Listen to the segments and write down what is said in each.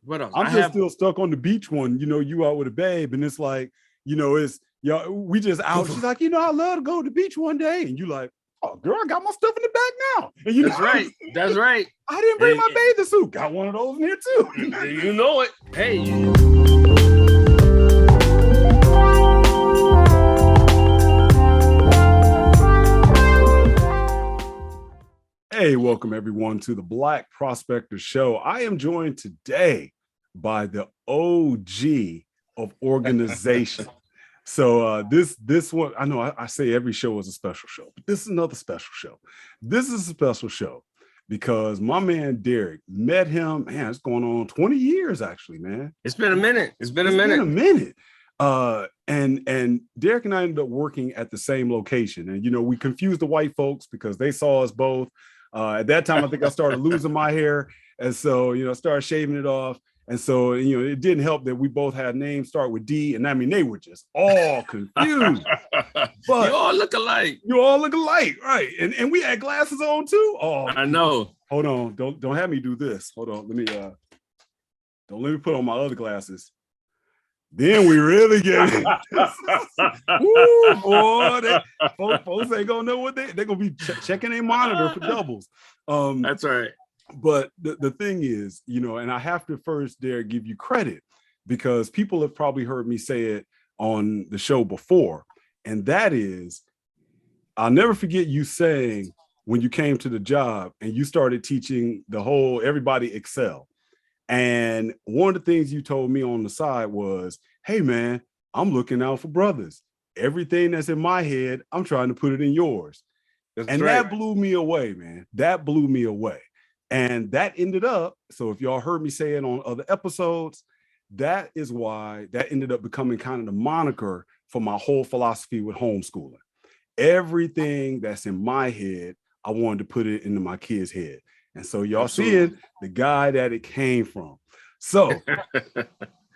What else? I'm just still stuck on the beach one. You know, you out with a babe, and it's like, you know, it's y'all. We just out. She's like, you know, I love to go to the beach one day, and you like, oh, girl, I got my stuff in the bag now. And you That's know, right. That's right. I didn't bring my bathing suit. Got one of those in here too. You know it. Hey. Hey, welcome everyone to the Black Prospector Show. I am joined today by the OG of organization. So this one, I know I say every show is a special show, but this is another special show. This is a special show because my man Derrick, met him, man, it's going on 20 years actually, man. It's been a minute. It's been a minute. And Derrick and I ended up working at the same location. And, you know, we confused the white folks because they saw us both. At that time, I think I started losing my hair. And so, you know, I started shaving it off. And so, you know, it didn't help that we both had names start with D. And I mean, they were just all confused. But you all look alike. You all look alike, right? And we had glasses on too. Oh, I know. Hold on. Don't have me do this. Hold on. Don't let me put on my other glasses. Then we really get it. Woo, boy, folks ain't gonna know what they're gonna be checking their monitor for doubles. That's right. But the thing is, you know, and I have to first, Derrick, give you credit because people have probably heard me say it on the show before, and that is, I'll never forget you saying when you came to the job and you started teaching everybody Excel. And one of the things you told me on the side was, hey, man, I'm looking out for brothers. Everything that's in my head, I'm trying to put it in yours. That blew me away, man. That blew me away. And that ended up, so if y'all heard me say it on other episodes, that is why that ended up becoming kind of the moniker for my whole philosophy with homeschooling. Everything that's in my head, I wanted to put it into my kids' head. And so y'all seeing the guy that it came from. So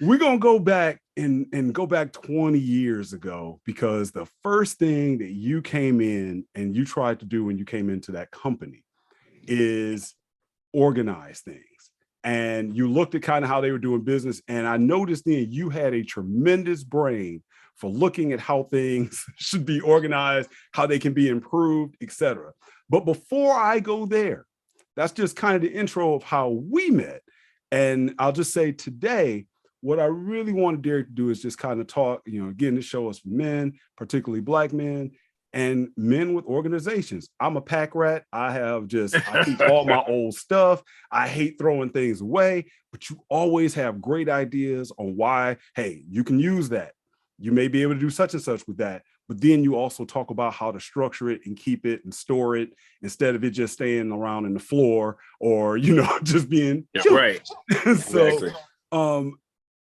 we're going to go back and go back 20 years ago, because the first thing that you came in and you tried to do when you came into that company is organize things. And you looked at kind of how they were doing business. And I noticed then you had a tremendous brain for looking at how things should be organized, how they can be improved, etc. But before I go there, that's just kind of the intro of how we met. And I'll just say today, what I really wanted Derrick to do is just kind of talk, you know, again, to show us men, particularly Black men and men with organizations. I'm a pack rat. I keep all my old stuff. I hate throwing things away, but you always have great ideas on why, hey, you can use that. You may be able to do such and such with that. But then you also talk about how to structure it and keep it and store it instead of it just staying around in the floor or, you know, just being right. So, exactly.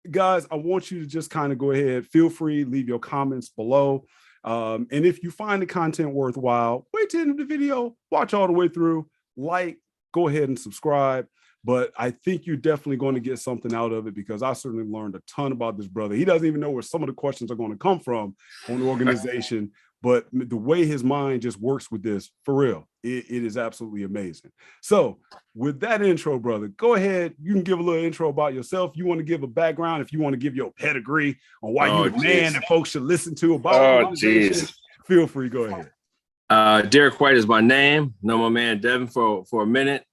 Guys, I want you to just kind of go ahead. Feel free, leave your comments below. And if you find the content worthwhile, wait till the end of the video, watch all the way through, go ahead and subscribe. But I think you're definitely going to get something out of it because I certainly learned a ton about this brother. He doesn't even know where some of the questions are going to come from on the organization, but the way his mind just works with this, for real, it is absolutely amazing. So with that intro, brother, go ahead. You can give a little intro about yourself. You want to give a background, if you want to give your pedigree on why you're the man that folks should listen to about organization, feel free, go ahead. Derrick White is my name. Know my man Devin for a minute.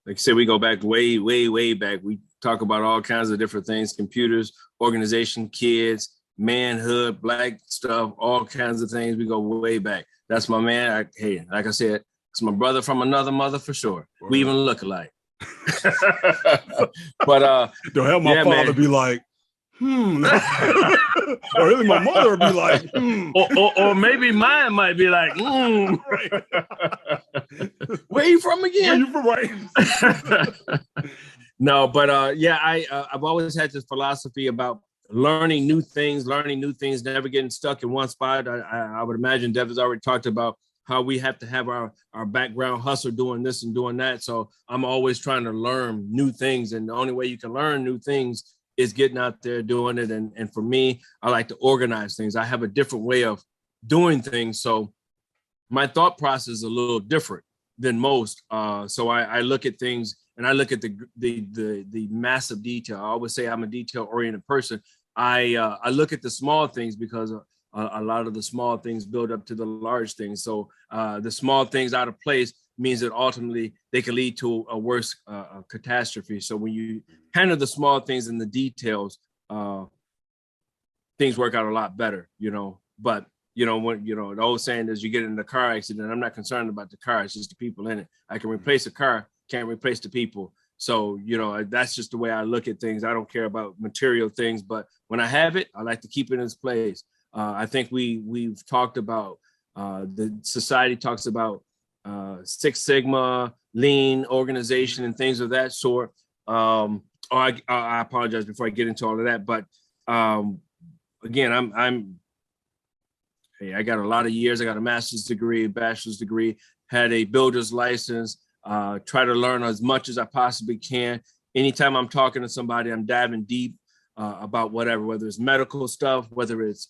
Like I said, we go back way, way, way back. We talk about all kinds of different things: computers, organization, kids, manhood, Black stuff, all kinds of things. We go way back. That's my man. Hey, like I said, it's my brother from another mother for sure. Word. We even look alike. But don't have my father be like, or really my mother would be like, or maybe mine might be like, Where you from again? Where you from, right? No, but I've always had this philosophy about learning new things, never getting stuck in one spot. I would imagine Dev has already talked about how we have to have our background hustle doing this and doing that. So I'm always trying to learn new things. And the only way you can learn new things is getting out there doing it. And for me, I like to organize things. I have a different way of doing things. So my thought process is a little different than most. So I look at things and I look at the massive detail. I always say I'm a detail-oriented person. I look at the small things because a lot of the small things build up to the large things. So the small things out of place means that ultimately they can lead to a worse catastrophe. So when you handle the small things and the details, things work out a lot better, But when the old saying is, you get in a car accident, I'm not concerned about the car, it's just the people in it. I can replace a car, can't replace the people. So that's just the way I look at things. I don't care about material things, but when I have it, I like to keep it in its place. I think we've talked about the society talks about Six Sigma, lean organization, and things of that sort. I apologize before I get into all of that, but again, I got a lot of years. I got a master's degree, bachelor's degree, had a builder's license, try to learn as much as I possibly can. Anytime I'm talking to somebody, I'm diving deep about whether it's medical stuff, whether it's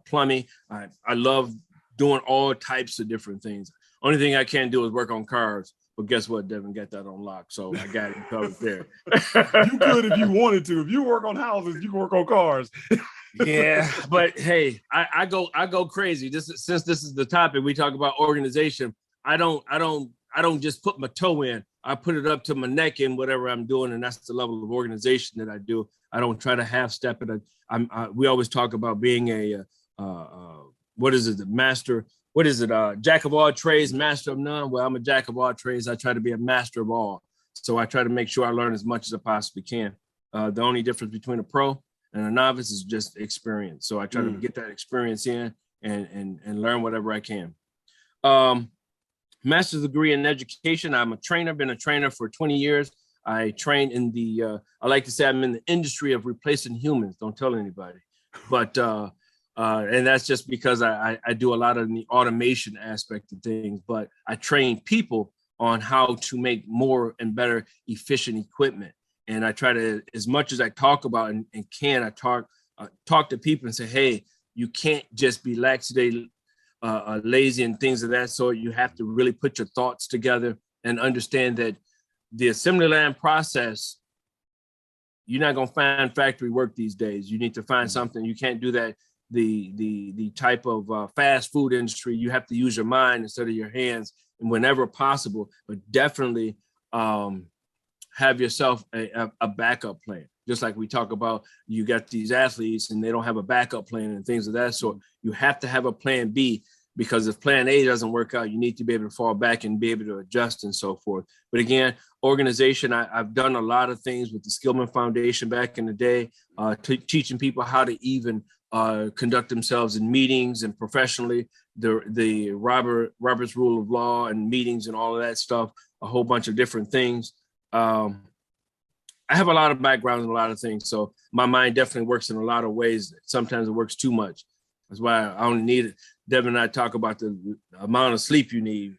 plumbing. I love doing all types of different things. Only thing I can't do is work on cars. But guess what, Devin? Got that on lock. So I got it covered there. You could if you wanted to. If you work on houses, you can work on cars. Yeah, but hey, I go crazy. Since this is the topic, we talk about organization. I don't just put my toe in. I put it up to my neck in whatever I'm doing, and that's the level of organization that I do. I don't try to half step it. We always talk about being a master. What is it? Jack of all trades, master of none. Well, I'm a jack of all trades. I try to be a master of all. So I try to make sure I learn as much as I possibly can. The only difference between a pro and a novice is just experience. So I try to get that experience in and learn whatever I can. Master's degree in education. I'm a trainer, been a trainer for 20 years. I train in I like to say I'm in the industry of replacing humans. Don't tell anybody. But, and that's just because I do a lot of the automation aspect of things, but I train people on how to make more and better efficient equipment. And I try to, as much as I talk about and can, I talk to people and say, hey, you can't just be lazy and things of that sort. You have to really put your thoughts together and understand that the assembly line process, you're not going to find factory work these days. You need to find something. You can't do that. The type of fast food industry, you have to use your mind instead of your hands, and whenever possible, but definitely have yourself a backup plan. Just like we talk about, you got these athletes and they don't have a backup plan and things of that sort. You have to have a plan B, because if plan A doesn't work out, you need to be able to fall back and be able to adjust and so forth. But again, organization, I've done a lot of things with the Skillman Foundation back in the day, teaching people how to even conduct themselves in meetings and professionally, the Robert's Rule of Law and meetings and all of that stuff, a whole bunch of different things. I have a lot of background in a lot of things, so my mind definitely works in a lot of ways. Sometimes it works too much. That's why I don't need it. Devin and I talk about the amount of sleep you need.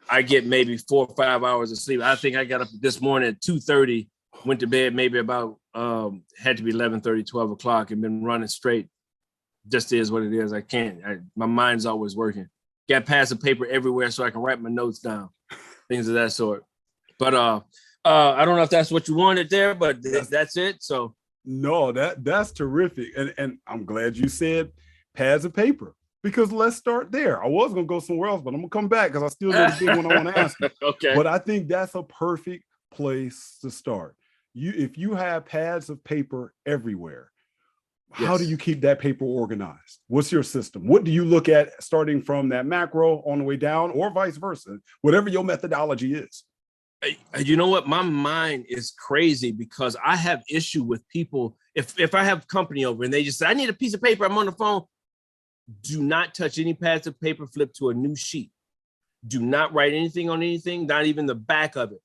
I get maybe 4 or 5 hours of sleep. I think I got up this morning at 2:30, went to bed maybe about, had to be 11:30, 12 o'clock, and been running straight. Just is what it is. My mind's always working. Got pads of paper everywhere so I can write my notes down, things of that sort. But I don't know if that's what you wanted there, but that's it. So no, that's terrific. And I'm glad you said pads of paper, because let's start there. I was going to go somewhere else, but I'm going to come back because I still got a big one I want to ask you. Okay. But I think that's a perfect place to start. If you have pads of paper everywhere, yes, how do you keep that paper organized? What's your system? What do you look at starting from that macro on the way down, or vice versa, whatever your methodology is? You know what? My mind is crazy because I have issue with people. If I have company over and they just say, I need a piece of paper, I'm on the phone. Do not touch any pads of paper, flip to a new sheet. Do not write anything on anything, not even the back of it.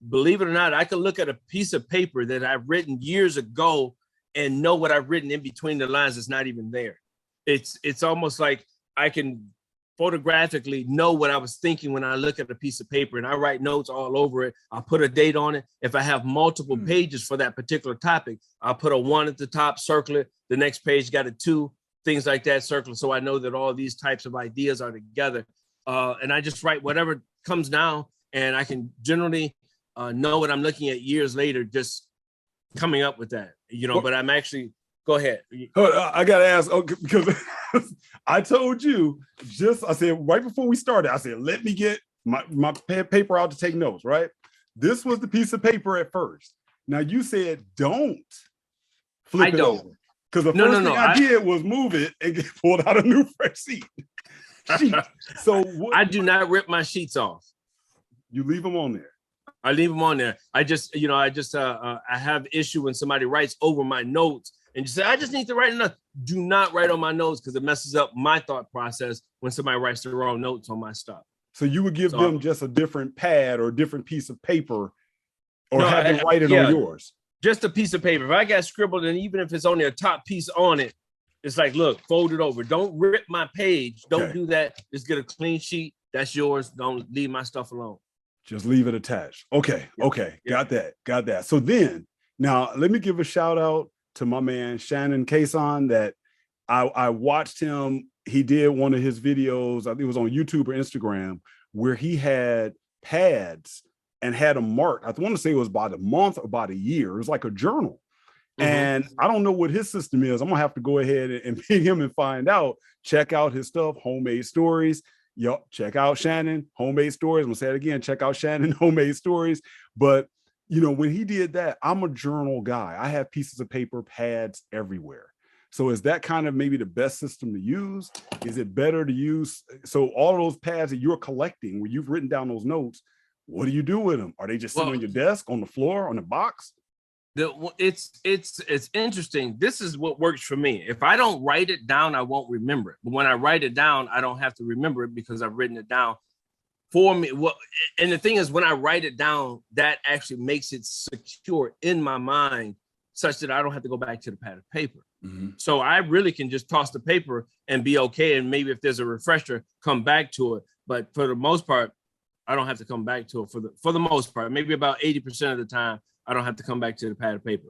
Believe it or not, I could look at a piece of paper that I've written years ago and know what I've written in between the lines is not even there. It's almost like I can photographically know what I was thinking when I look at a piece of paper, and I write notes all over it. I'll put a date on it. If I have multiple pages for that particular topic, I'll put a 1 at the top, circle it. The next page got a 2, things like that, circle. So I know that all these types of ideas are together. And I just write whatever comes down, and I can generally know what I'm looking at years later, just coming up with that, but I'm actually, go ahead. I got to ask, because I told you I said, right before we started, I said, let me get my paper out to take notes, right? This was the piece of paper at first. Now you said, don't flip it over. Because the first thing I did was move it and pulled out a new fresh sheet. So I do not rip my sheets off. You leave them on there. I leave them on there. I have issue when somebody writes over my notes and you say, I just need to write enough. Do not write on my notes because it messes up my thought process when somebody writes the wrong notes on my stuff. So you would give them just a different pad or a different piece of paper, or have them write it on yours? Just a piece of paper. If I got scribbled, and even if it's only a top piece on it, it's like, look, fold it over. Don't rip my page. Don't do that. Just get a clean sheet. That's yours. Don't leave my stuff alone. Just leave it attached. Okay. Yeah. Okay. Yeah. Got that. So then, now let me give a shout out to my man, Shannon Kason, that I watched him. He did one of his videos, I think it was on YouTube or Instagram, where he had pads and had them marked. I want to say it was about a month, about a year. It was like a journal. Mm-hmm. And I don't know what his system is. I'm going to have to go ahead and ping him and find out. Check out his stuff, Homemade Stories. Yup, check out Shannon, Homemade Stories. I'm going to say it again. Check out Shannon, Homemade Stories. But, when he did that, I'm a journal guy. I have pieces of paper, pads everywhere. So is that kind of maybe the best system to use? Is it better to use? So all those pads that you're collecting, where you've written down those notes, what do you do with them? Are they just sitting on your desk, on the floor, on the box? It's interesting. This is what works for me. If I don't write it down, I won't remember it. But when I write it down, I don't have to remember it because I've written it down for me. And the thing is, when I write it down, that actually makes it secure in my mind, such that I don't have to go back to the pad of paper. Mm-hmm. So I really can just toss the paper and be okay. And maybe if there's a refresher, come back to it. But for the most part, I don't have to come back to it for the most part. Maybe about 80% of the time, I don't have to come back to the pad of paper.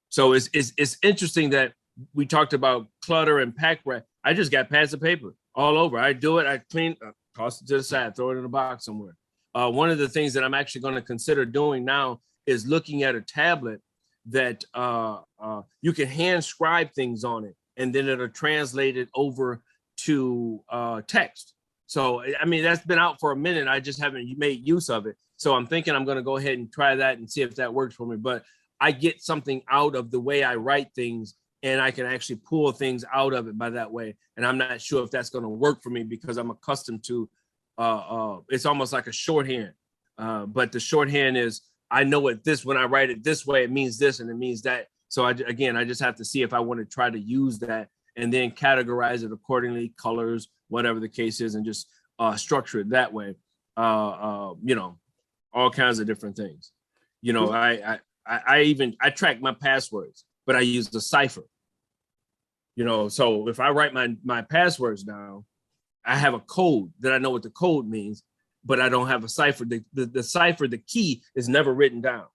So it's interesting that we talked about clutter and pack rat. I just got pads of paper all over. I do it. I clean, toss it to the side, throw it in a box somewhere. One of the things that I'm actually going to consider doing now is looking at a tablet that you can hand scribe things on it, and then it'll translate it over to text. So, I mean, that's been out for a minute. I just haven't made use of it. So I'm thinking I'm going to go ahead and try that and see if that works for me. But I get something out of the way I write things, and I can actually pull things out of it by that way. And I'm not sure if that's going to work for me because I'm accustomed to, it's almost like a shorthand. But the shorthand is, I know when I write it this way, it means this and it means that. So I just have to see if I want to try to use that and then categorize it accordingly, colors, whatever the case is, and just structure it that way. All kinds of different things. I track my passwords, but I use the cipher. So if I write my passwords down, I have a code that I know what the code means, but I don't have a cipher. The cipher, the key is never written down.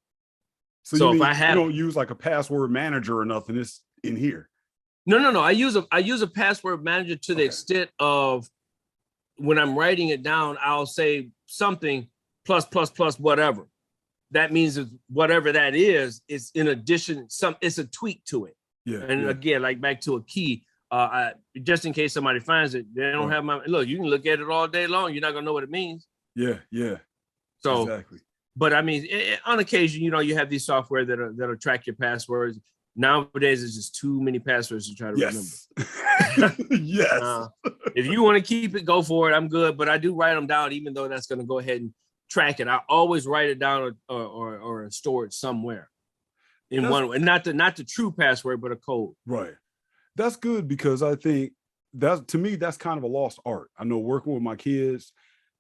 So you don't use like a password manager or nothing. It's in here. No. I use a password manager to the extent of when I'm writing it down, I'll say something plus whatever. That means whatever that is in addition, it's a tweak to it. Yeah. And again, like back to a key, just in case somebody finds it, they don't have look, you can look at it all day long. You're not gonna know what it means. Yeah. So exactly. But I mean, on occasion, you have these software that'll track your passwords. Nowadays, there's just too many passwords to try to remember. Yes. If you want to keep it, go for it. I'm good. But I do write them down, even though that's going to go ahead and track it. I always write it down or store it somewhere in one way. Not the true password, but a code. Right. That's good because I think to me, that's kind of a lost art. I know working with my kids,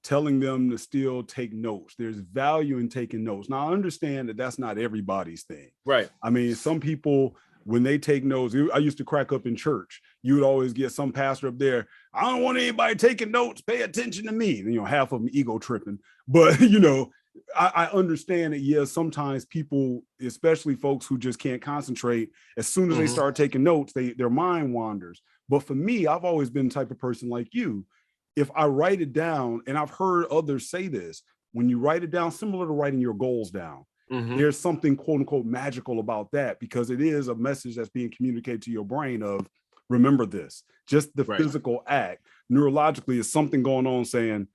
telling them to still take notes. There's value in taking notes. Now, I understand that that's not everybody's thing. Right. I mean, some people, when they take notes, I used to crack up in church. You would always get some pastor up there. I don't want anybody taking notes. Pay attention to me. And, half of them ego tripping. But, I understand that, yes, sometimes people, especially folks who just can't concentrate, as soon as they start taking notes, their mind wanders. But for me, I've always been the type of person like you. If I write it down, and I've heard others say this, when you write it down, similar to writing your goals down, there's something quote unquote magical about that, because it is a message that's being communicated to your brain of, remember this. Just the physical act neurologically is something going on saying,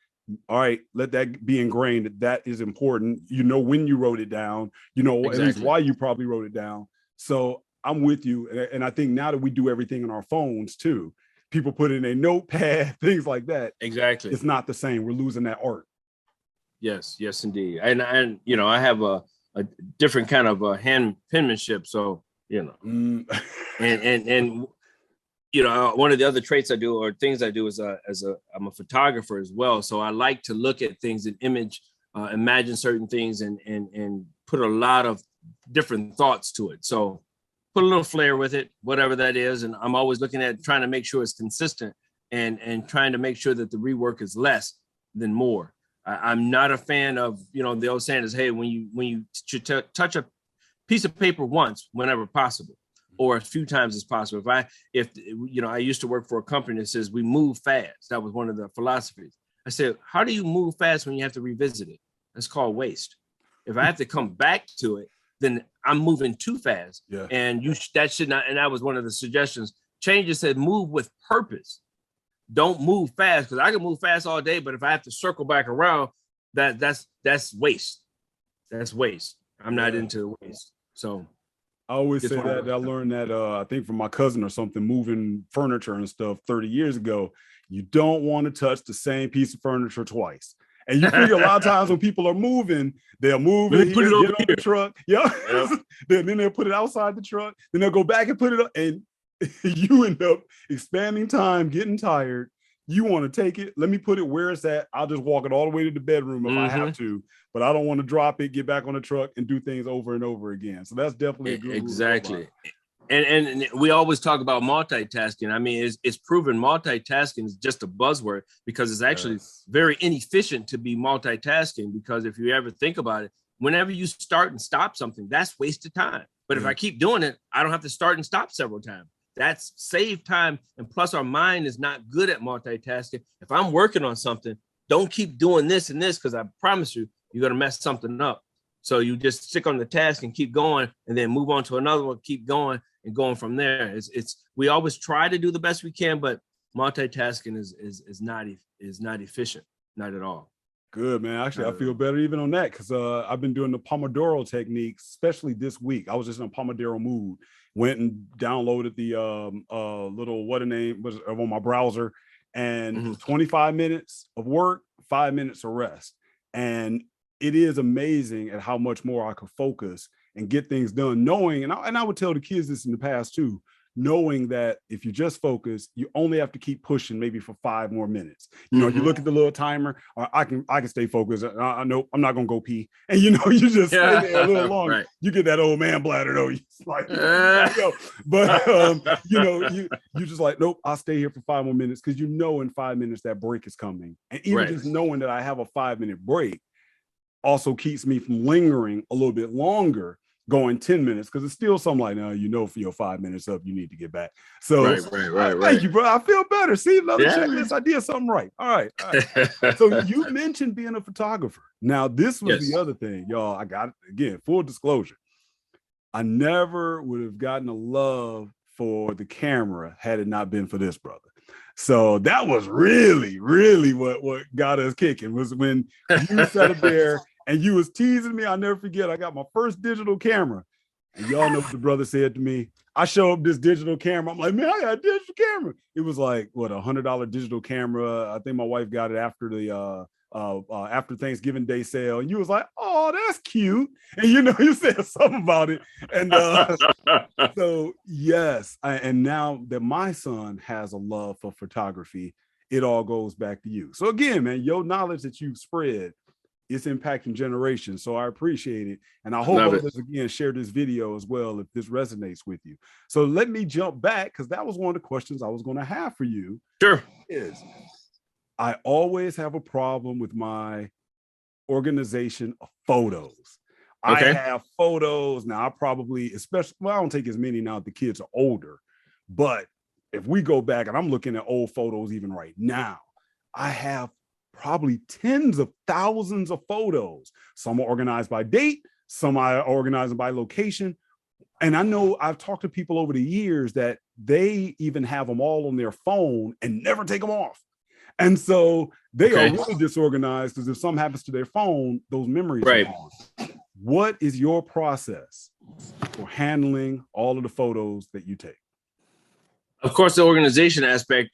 all right, let that be ingrained. That is important. You know, when you wrote it down, you know, at least why you probably wrote it down. So I'm with you. And I think now that we do everything on our phones too, people put in a notepad, things like that. Exactly. It's not the same. We're losing that art. Yes, yes, indeed. And you know, I have a different kind of hand penmanship. So, you know, and you know, one of the other traits I do or things I do is I'm a photographer as well. So I like to look at things and imagine certain things and put a lot of different thoughts to it. So put a little flair with it, whatever that is. And I'm always looking at trying to make sure it's consistent and trying to make sure that the rework is less than more. I'm not a fan of, you know, the old saying is, hey, when you should touch a piece of paper once, whenever possible, or as few times as possible. If you know, I used to work for a company that says we move fast. That was one of the philosophies. I said, how do you move fast when you have to revisit it? That's called waste. If I have to come back to it, then I'm moving too fast. Yeah. And that should not. And that was one of the suggestions. Changes said move with purpose. Don't move fast, because I can move fast all day, but if I have to circle back around, that's waste. That's waste. I'm not into waste. So I always say that I learned that I think from my cousin or something, moving furniture and stuff 30 years ago. You don't want to touch the same piece of furniture twice. And you figure a lot of times when people are moving, they'll move it, get on the truck. Yeah. Then they'll put it outside the truck. Then they'll go back and put it up. And you end up expanding time, getting tired. You want to take it. Let me put it where it's at. I'll just walk it all the way to the bedroom if I have to, but I don't want to drop it, get back on the truck and do things over and over again. So that's definitely a good exactly. And we always talk about multitasking. I mean, it's proven multitasking is just a buzzword, because it's actually very inefficient to be multitasking, because if you ever think about it, whenever you start and stop something, that's wasted time. But if I keep doing it, I don't have to start and stop several times. That's saved time. And plus our mind is not good at multitasking. If I'm working on something, don't keep doing this and this, because I promise you, you're going to mess something up. So you just stick on the task and keep going, and then move on to another one, keep going and going from there. We always try to do the best we can, but multitasking is not efficient, not at all. Good, man. Actually, I feel better even on that, because I've been doing the Pomodoro technique, especially this week. I was just in a Pomodoro mood. Went and downloaded the little was on my browser, and 25 minutes of work, 5 minutes of rest. And it is amazing at how much more I could focus and get things done, knowing, and I would tell the kids this in the past too, knowing that if you just focus, you only have to keep pushing maybe for 5 more minutes. You know, you look at the little timer, or I can stay focused. I know I'm not gonna go pee, and you know, you just stay there a little longer. Right. You get that old man bladder though. It's like, but you know, you just like, nope, I'll stay here for 5 more minutes, because you know in 5 minutes that break is coming, and even just knowing that I have a 5-minute break also keeps me from lingering a little bit longer, going 10 minutes, because it's still something like, no, you know, for your 5 minutes up, you need to get back. So thank you, bro. I feel better. See, another checklist. I did something right. All right. So you mentioned being a photographer. Now, this was the other thing, y'all. I got, again, full disclosure. I never would have gotten a love for the camera had it not been for this brother. So that was really, really what got us kicking, was when you sat up there and you was teasing me. I'll never forget. I got my first digital camera, and y'all know what the brother said to me. I show up this digital camera. I'm like, man, I got a digital camera. It was like, what, $100 digital camera. I think my wife got it after the after Thanksgiving Day sale. And you was like, oh, that's cute. And you know, you said something about it. And so yes, and now that my son has a love for photography, it all goes back to you. So again, man, your knowledge that you've spread, it's impacting generations. So I appreciate it. And I hope others again share this video as well if this resonates with you. So let me jump back, because that was one of the questions I was going to have for you. Sure. I always have a problem with my organization of photos. Okay. I have photos now. I probably, especially, well, I don't take as many now that the kids are older, but if we go back, and I'm looking at old photos even right now, I have probably tens of thousands of photos. Some are organized by date, some are organized by location. And I know I've talked to people over the years that they even have them all on their phone and never take them off. And so they are really disorganized, because if something happens to their phone, those memories are gone. What is your process for handling all of the photos that you take? Of course, the organization aspect,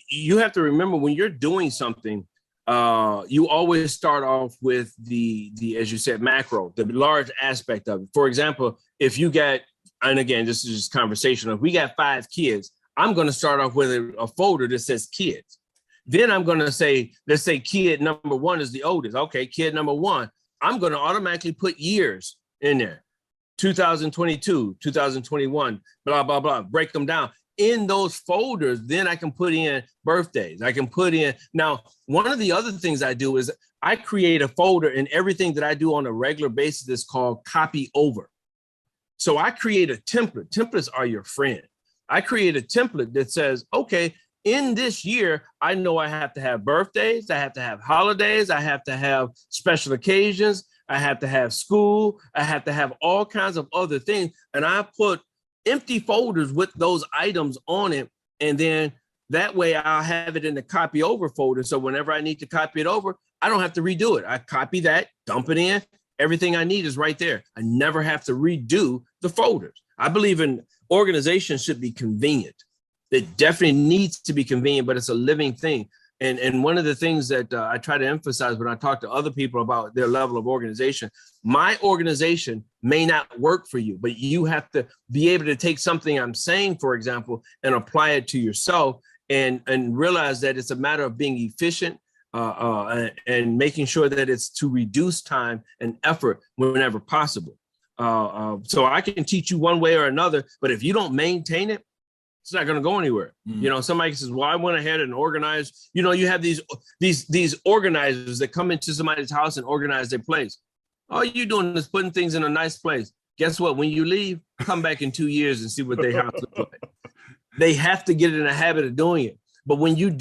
you have to remember when you're doing something, you always start off with the, as you said, macro, the large aspect of it. For example, if you got, and again, this is just conversational, if we got 5 kids, I'm going to start off with a folder that says kids. Then I'm going to say, let's say kid number 1 is the oldest. Okay, kid number 1, I'm going to automatically put years in there. 2022, 2021, blah, blah, blah, break them down. In those folders, then I can put in birthdays. I can put in, now, one of the other things I do is I create a folder in everything that I do on a regular basis that's called copy over. So I create a template. Templates are your friend. I create a template that says, okay, in this year, I know I have to have birthdays, I have to have holidays, I have to have special occasions, I have to have school, I have to have all kinds of other things. And I put empty folders with those items on it. And then that way I'll have it in the copy over folder. So whenever I need to copy it over, I don't have to redo it. I copy that, dump it in. Everything I need is right there. I never have to redo the folders. I believe in organization should be convenient. It definitely needs to be convenient, but it's a living thing. And one of the things that I try to emphasize when I talk to other people about their level of organization, my organization may not work for you, but you have to be able to take something I'm saying, for example, and apply it to yourself and realize that it's a matter of being efficient and making sure that it's to reduce time and effort whenever possible. So I can teach you one way or another, but if you don't maintain it, it's not going to go anywhere. You know, somebody says, well, I went ahead and organized, you know, you have these organizers that come into somebody's house and organize their place. All you're doing is putting things in a nice place. Guess what? When you leave, come back in 2 years and see what their house looks like. They have to get in a habit of doing it. But when you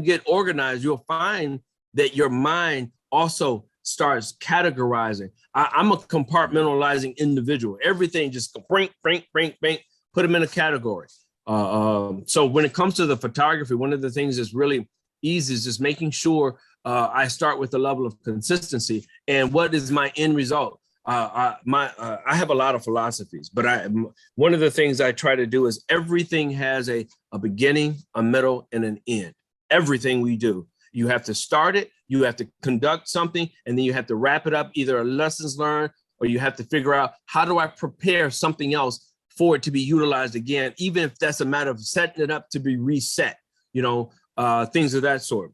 get organized, you'll find that your mind also starts categorizing. I'm a compartmentalizing individual. Everything just put them in a category. So when it comes to the photography, one of the things that's really easy is just making sure I start with the level of consistency and what is my end result. I have a lot of philosophies, but one of the things I try to do is everything has a beginning, a middle, and an end. Everything we do, you have to start it, you have to conduct something, and then you have to wrap it up, either lessons learned, or you have to figure out how do I prepare something else for it to be utilized again, even if that's a matter of setting it up to be reset, you know, things of that sort.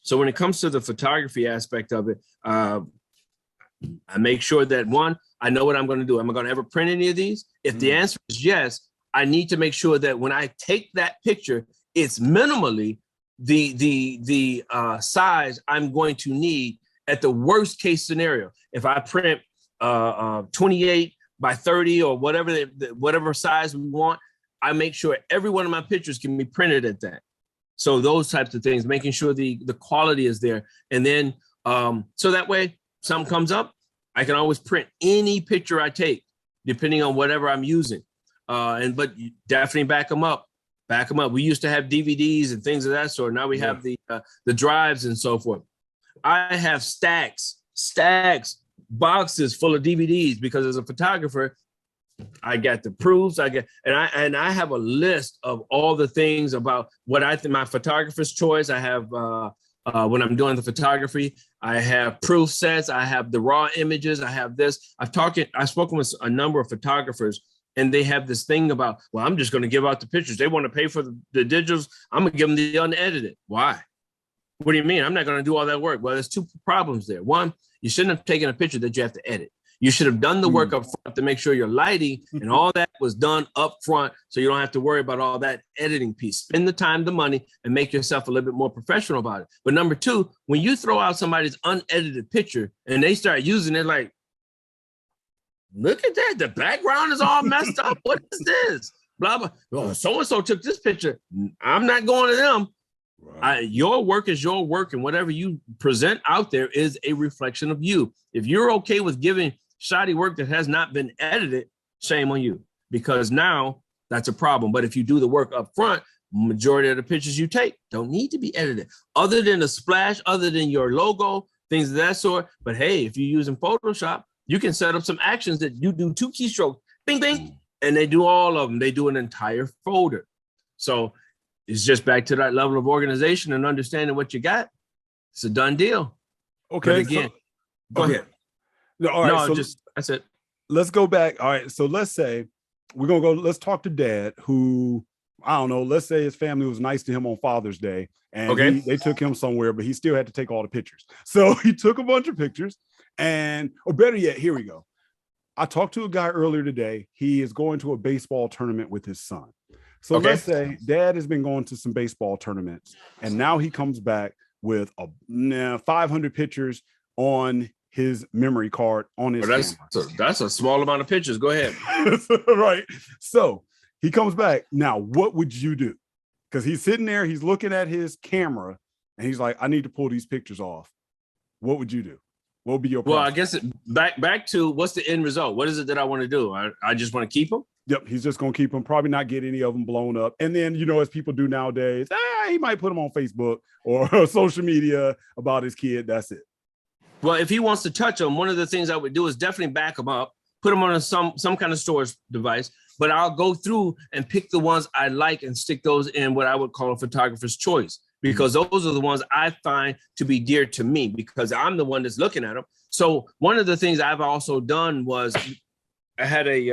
So when it comes to the photography aspect of it, I make sure that, one, I know what I'm going to do. Am I going to ever print any of these? If the answer is yes, I need to make sure that when I take that picture, it's minimally the size I'm going to need at the worst case scenario. If I print 28 by 30 or whatever size we want, I make sure every one of my pictures can be printed at that. So those types of things, making sure the quality is there. And then, so that way something comes up, I can always print any picture I take, depending on whatever I'm using. But definitely back them up. We used to have DVDs and things of that sort. Now we have the drives and so forth. I have stacks, boxes full of DVDs, because as a photographer, I got the proofs. I have a list of all the things about what I think my photographer's choice. I have when I'm doing the photography, I have proof sets. I have the raw images. I have this. I've spoken with a number of photographers, and they have this thing about, well, I'm just going to give out the pictures. They want to pay for the digitals. I'm going to give them the unedited. Why? What do you mean? I'm not going to do all that work. Well, there's two problems there. One, you shouldn't have taken a picture that you have to edit. You should have done the work up front to make sure your lighting and all that was done up front, so you don't have to worry about all that editing piece. Spend the time, the money, and make yourself a little bit more professional about it. But number two, when you throw out somebody's unedited picture and they start using it, like, look at that, the background is all messed up. What is this? Blah, blah. Oh, so-and-so took this picture. I'm not going to them. Right. Your work is your work, and whatever you present out there is a reflection of you. If you're okay with giving shoddy work that has not been edited, shame on you, because now that's a problem. But if you do the work up front, majority of the pictures you take don't need to be edited, other than a splash, other than your logo, things of that sort. But hey, if you're using Photoshop, you can set up some actions that you do 2 keystrokes, bing, bing, and they do all of them. They do an entire folder. So it's just back to that level of organization and understanding what you got. It's a done deal. Okay. But again, go ahead. No, all right. No, so that's it. Let's go back. All right. So let's say let's talk to Dad, who, I don't know, let's say his family was nice to him on Father's Day, and they took him somewhere, but he still had to take all the pictures. So he took a bunch of pictures, or better yet, here we go. I talked to a guy earlier today. He is going to a baseball tournament with his son. So let's say Dad has been going to some baseball tournaments, and now he comes back with 500 pictures on his memory card on his. That's a small amount of pictures. Go ahead. Right. So he comes back. Now, what would you do? Because he's sitting there, he's looking at his camera, and he's like, I need to pull these pictures off. What would you do? What would be your process? Well, I guess back to what's the end result? What is it that I want to do? I just want to keep them. Yep, he's just going to keep them, probably not get any of them blown up. And then, as people do nowadays, he might put them on Facebook or social media about his kid. That's it. Well, if he wants to touch them, one of the things I would do is definitely back them up, put them on some kind of storage device, but I'll go through and pick the ones I like and stick those in what I would call a photographer's choice, because those are the ones I find to be dear to me, because I'm the one that's looking at them. So one of the things I've also done was I had I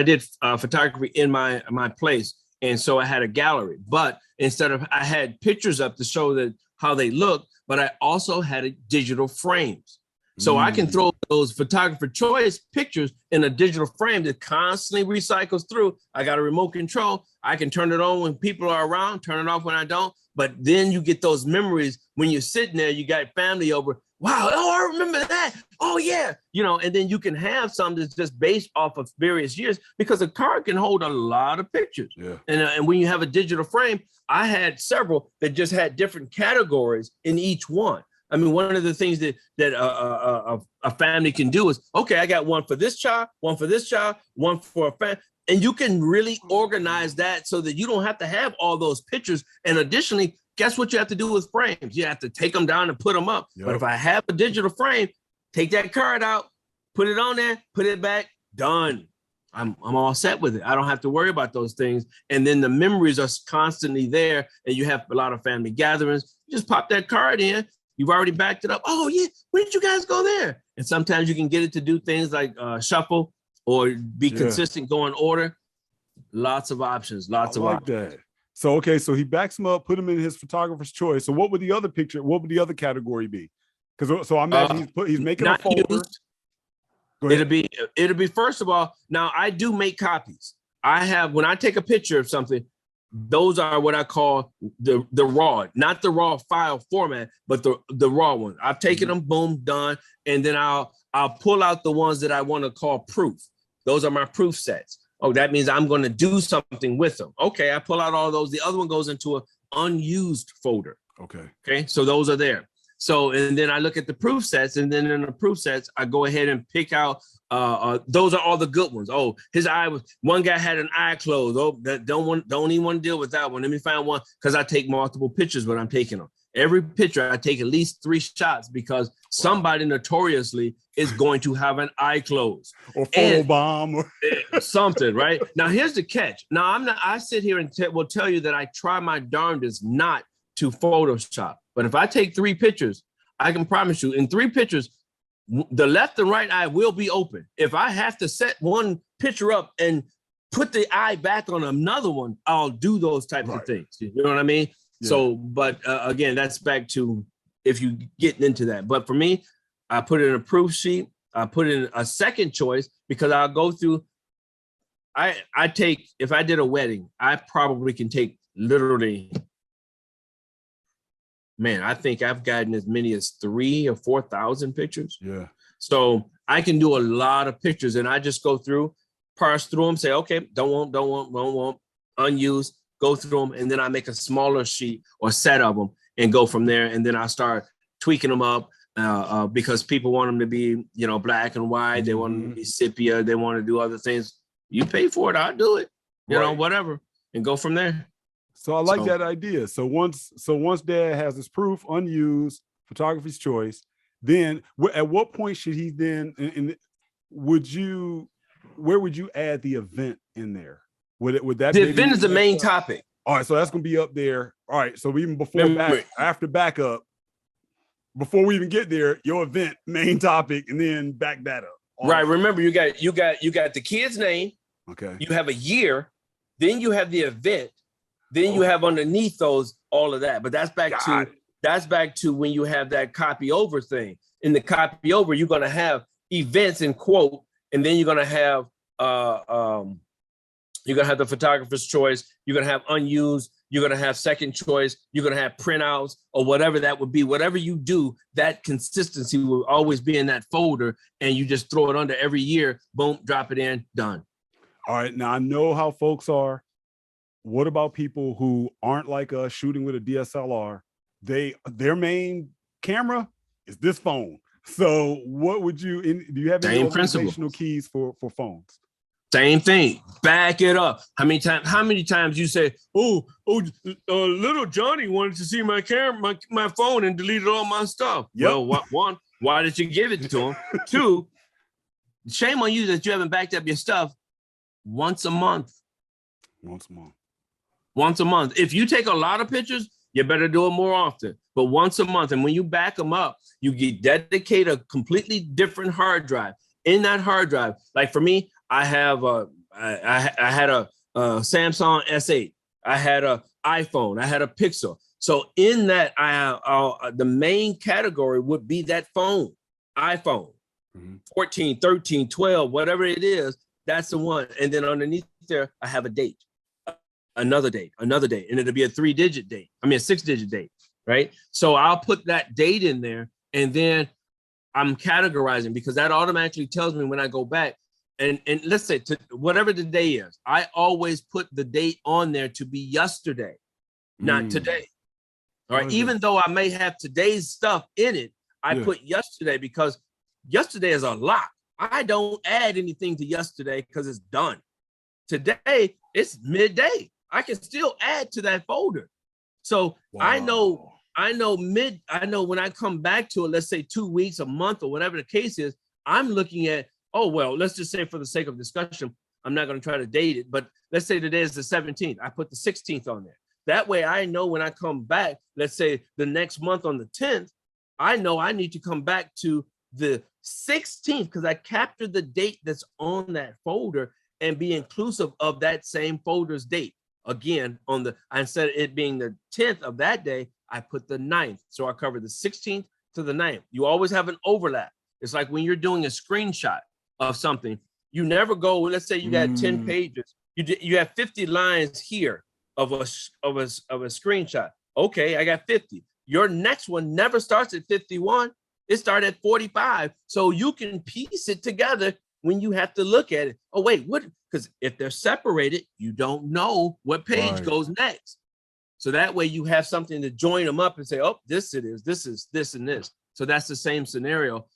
did photography in my place. And so I had a gallery, but I had pictures up to show that how they look, but I also had digital frames. So I can throw those photographer choice pictures in a digital frame that constantly recycles through. I got a remote control. I can turn it on when people are around, turn it off when I don't. But then you get those memories when you're sitting there, you got family over. Wow, I remember that. Oh, yeah. And then you can have some that's just based off of various years, because a card can hold a lot of pictures. Yeah. And when you have a digital frame, I had several that just had different categories in each one. I mean, one of the things that a family can do is, okay, I got one for this child, one for this child, one for a family. And you can really organize that so that you don't have to have all those pictures. And additionally, guess what you have to do with frames? You have to take them down and put them up. Yep. But if I have a digital frame, take that card out, put it on there, put it back, done. I'm all set with it. I don't have to worry about those things. And then the memories are constantly there, and you have a lot of family gatherings. You just pop that card in. You've already backed it up. Oh, yeah. When did you guys go there? And sometimes you can get it to do things like shuffle or be consistent, go in order. Lots of options. Lots of options. That. So, okay. So he backs them up, put them in his photographer's choice. So what would the other category be? Because I imagine he's making a folder. It'll be first of all, now I do make copies. When I take a picture of something, those are what I call the raw, not the raw file format, but the raw one. I've taken them, boom, done. And then I'll pull out the ones that I want to call proof. Those are my proof sets. Oh, that means I'm going to do something with them. Okay, I pull out all those. The other one goes into an unused folder. Okay, so those are there. So, and then I look at the proof sets, and then in the proof sets, I go ahead and pick out, those are all the good ones. Oh, one guy had an eye closed. Oh, don't even want to deal with that one. Let me find one, because I take multiple pictures when I'm taking them. Every picture, I take at least 3 shots, because somebody notoriously is going to have an eye closed. Or photobomb or something, right? Now, here's the catch. Now, I sit here and will tell you that I try my darndest not to Photoshop. But if I take 3 pictures, I can promise you in 3 pictures, the left and right eye will be open. If I have to set one picture up and put the eye back on another one, I'll do those types of things. You know what I mean? Yeah. So, but again, that's back to if you get into that. But for me, I put it in a proof sheet. I put in a second choice, because I'll go through. If I did a wedding, I probably can take literally. Man, I think I've gotten as many as 3,000 or 4,000 pictures. Yeah. So I can do a lot of pictures, and I just go through, parse through them, say, okay, don't want, unused, go through them, and then I make a smaller sheet or set of them and go from there. And then I start tweaking them up because people want them to be, black and white. They want them to be sepia. They want to do other things. You pay for it, I'll do it, whatever, and go from there. So I like that idea. So once Dad has his proof, unused, photography's choice, then at what point should he then, where would you add the event in there? Would that the event is the main topic? All right, so that's gonna be up there. All right, so even before after backup, before we even get there, your event main topic, and then back that up. Right. Remember, you got the kid's name. Okay. You have a year, then you have the event, then you have underneath those all of that. But that's back to when you have that copy over thing. In the copy over, you're gonna have events in quote, and then you're gonna have the photographer's choice. You're gonna have unused. You're gonna have second choice. You're gonna have printouts or whatever that would be. Whatever you do, that consistency will always be in that folder, and you just throw it under every year. Boom, drop it in, done. All right. Now I know how folks are. What about people who aren't like us, shooting with a DSLR? Their main camera is this phone. So what would you, do you have any organizational keys for phones? Same thing. Back it up. How many times you say, little Johnny wanted to see my camera, my phone, and deleted all my stuff. Yep. Well, one, why did you give it to him? Two, shame on you that you haven't backed up your stuff once a month. Once a month. If you take a lot of pictures, you better do it more often. But once a month, and when you back them up, you dedicate a completely different hard drive. In that hard drive, like for me, I have I had a Samsung S8. I had an iPhone. I had a Pixel. So in that, the main category would be that phone, iPhone, 14, 13, 12, whatever it is. That's the one. And then underneath there, I have a date, another date, and it'll be a 6-digit date, right? So I'll put that date in there, and then I'm categorizing, because that automatically tells me when I go back, and let's say whatever the day is, I always put the date on there to be yesterday, not today. All right. Even though I may have today's stuff in it, I put yesterday because yesterday is a lock. I don't add anything to yesterday because it's done. Today, it's midday. I can still add to that folder. So I know when I come back to it, let's say 2 weeks, a month, or whatever the case is, I'm looking at, let's just say for the sake of discussion, I'm not going to try to date it, but let's say today is the 17th. I put the 16th on there. That way I know when I come back, let's say the next month on the 10th, I know I need to come back to the 16th because I captured the date that's on that folder and be inclusive of that same folder's date. Again, instead of it being the 10th of that day, I put the 9th. So I cover the 16th to the 9th. You always have an overlap. It's like when you're doing a screenshot of something, you never go, let's say you got 10 pages. You have 50 lines here of a screenshot. Okay, I got 50. Your next one never starts at 51. It started at 45. So you can piece it together when you have to look at it. Oh, wait, what? Because if they're separated, you don't know what page goes next. So that way you have something to join them up and say, oh, this it is. This is this and this. So that's the same scenario.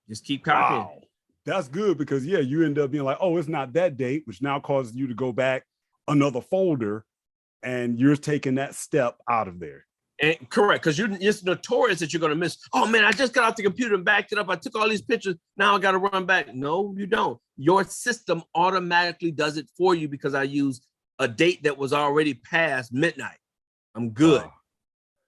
Just keep copying. Wow. That's good because, you end up being like, oh, it's not that date, which now causes you to go back another folder, and you're taking that step out of there. And correct, because it's notorious that you're going to miss. Oh, man, I just got off the computer and backed it up. I took all these pictures. Now I got to run back. No, you don't. Your system automatically does it for you because I use a date that was already past midnight. I'm good.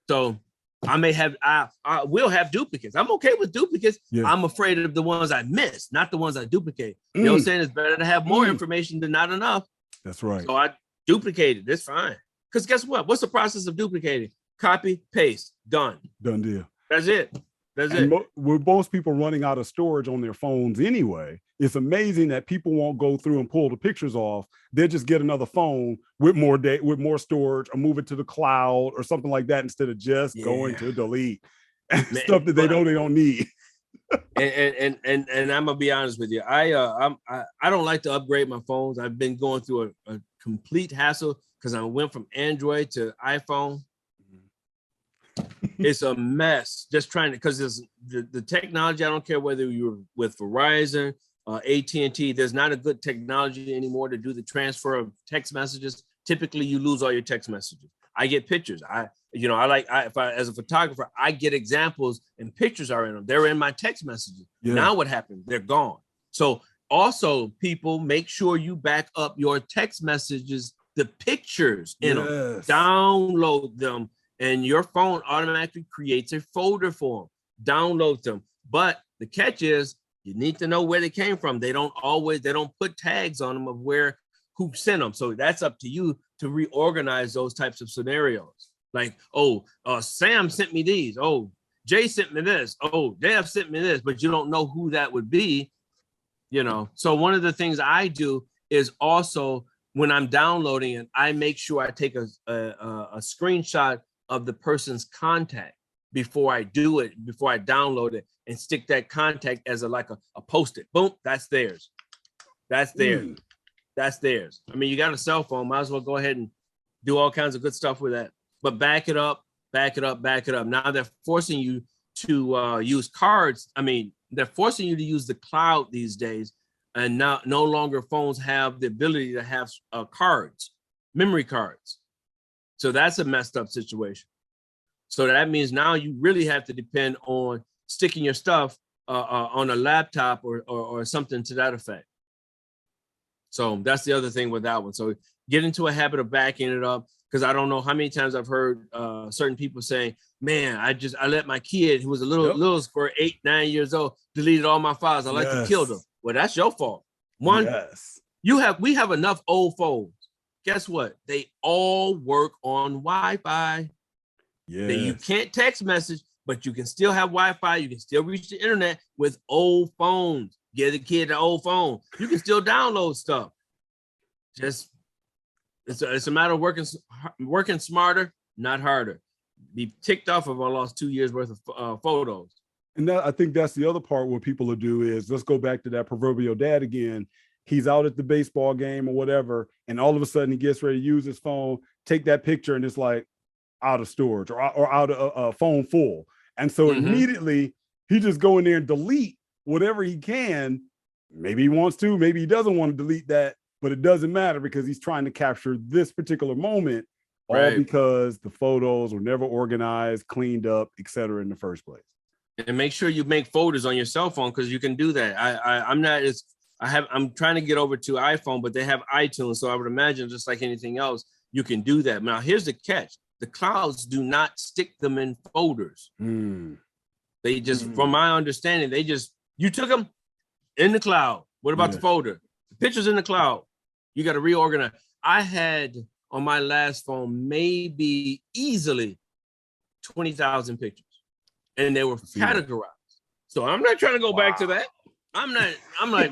So I will have duplicates. I'm okay with duplicates. Yeah. I'm afraid of the ones I miss, not the ones I duplicate. You know what I'm saying? It's better to have more information than not enough. That's right. So I duplicated. It's fine. Because guess what? What's the process of duplicating? Copy, paste, done. Done deal. That's it. With most people running out of storage on their phones anyway, it's amazing that people won't go through and pull the pictures off. They'll just get another phone with more storage, or move it to the cloud or something like that, instead of just going to delete stuff that they don't need. And I'm gonna be honest with you. I don't like to upgrade my phones. I've been going through a complete hassle because I went from Android to iPhone. It's a mess just trying to, because there's the technology. I don't care whether you're with Verizon, AT&T. There's not a good technology anymore to do the transfer of text messages. Typically, you lose all your text messages. I get pictures. As a photographer, I get examples and pictures are in them. They're in my text messages. Yeah. Now what happened? They're gone. So also, people, make sure you back up your text messages, the pictures in them. Download them. And your phone automatically creates a folder for them. Download them. But the catch is you need to know where they came from. They don't put tags on them of who sent them. So that's up to you to reorganize those types of scenarios. Like, Sam sent me these. Oh, Jay sent me this. Oh, Dev sent me this, but you don't know who that would be, So one of the things I do is also when I'm downloading it, I make sure I take a screenshot of the person's contact before I download it, and stick that contact as a post-it. Boom, that's theirs. That's theirs. That's theirs. I mean, you got a cell phone, might as well go ahead and do all kinds of good stuff with that. But back it up. Now they're forcing you to use cards. I mean, they're forcing you to use the cloud these days, and now no longer phones have the ability to have cards, memory cards. So that's a messed up situation. So that means now you really have to depend on sticking your stuff on a laptop or something to that effect. So that's the other thing with that one. So get into a habit of backing it up, because I don't know how many times I've heard certain people saying, man, I let my kid, who was a little for 8, 9 years old, deleted all my files. I like to kill them. Well, that's your fault. One, we have enough old phones. Guess what? They all work on Wi-Fi. Yeah. You can't text message, but you can still have Wi-Fi. You can still reach the internet with old phones. Give the kid an old phone. You can still download stuff. Just it's a matter of working smarter, not harder. Be ticked off if I lost 2 years worth of photos. And I think that's the other part what people will do is, let's go back to that proverbial dad again. He's out at the baseball game or whatever, and all of a sudden he gets ready to use his phone, take that picture, and it's like out of storage or out of a phone full. And so immediately he just go in there and delete whatever he can. Maybe he wants to, maybe he doesn't want to delete that, but it doesn't matter because he's trying to capture this particular moment, all because the photos were never organized, cleaned up, etc. in the first place. And make sure you make folders on your cell phone, because you can do that. I'm trying to get over to iPhone, but they have iTunes. So I would imagine just like anything else, you can do that. Now, here's the catch. The clouds do not stick them in folders. They just, from my understanding, you took them in the cloud. What about the folder? The pictures in the cloud. You got to reorganize. I had on my last phone maybe easily 20,000 pictures, and they were categorized. So I'm not trying to go back to that. I'm like,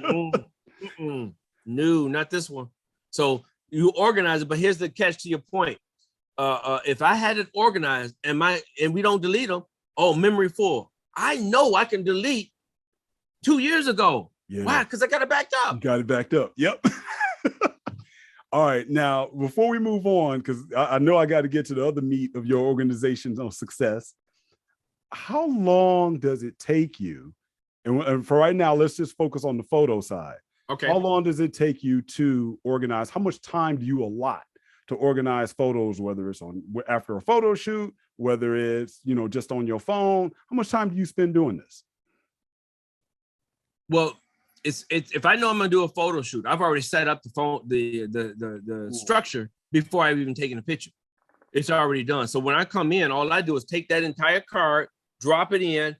no, not this one. So you organize it, but here's the catch to your point. If I had it organized and we don't delete them, memory full. I know I can delete 2 years ago. Yeah. Why? Because I got it backed up. You got it backed up. Yep. All right. Now, before we move on, because I know I got to get to the other meat of your organization's on success. How long does it take you? And for right now, let's just focus on the photo side. Okay. How long does it take you to organize? How much time do you allot to organize photos, whether it's after a photo shoot, whether it's, just on your phone? How much time do you spend doing this? Well, it's if I know I'm going to do a photo shoot, I've already set up the phone, the structure before I've even taken a picture. It's already done. So when I come in, all I do is take that entire card, drop it in,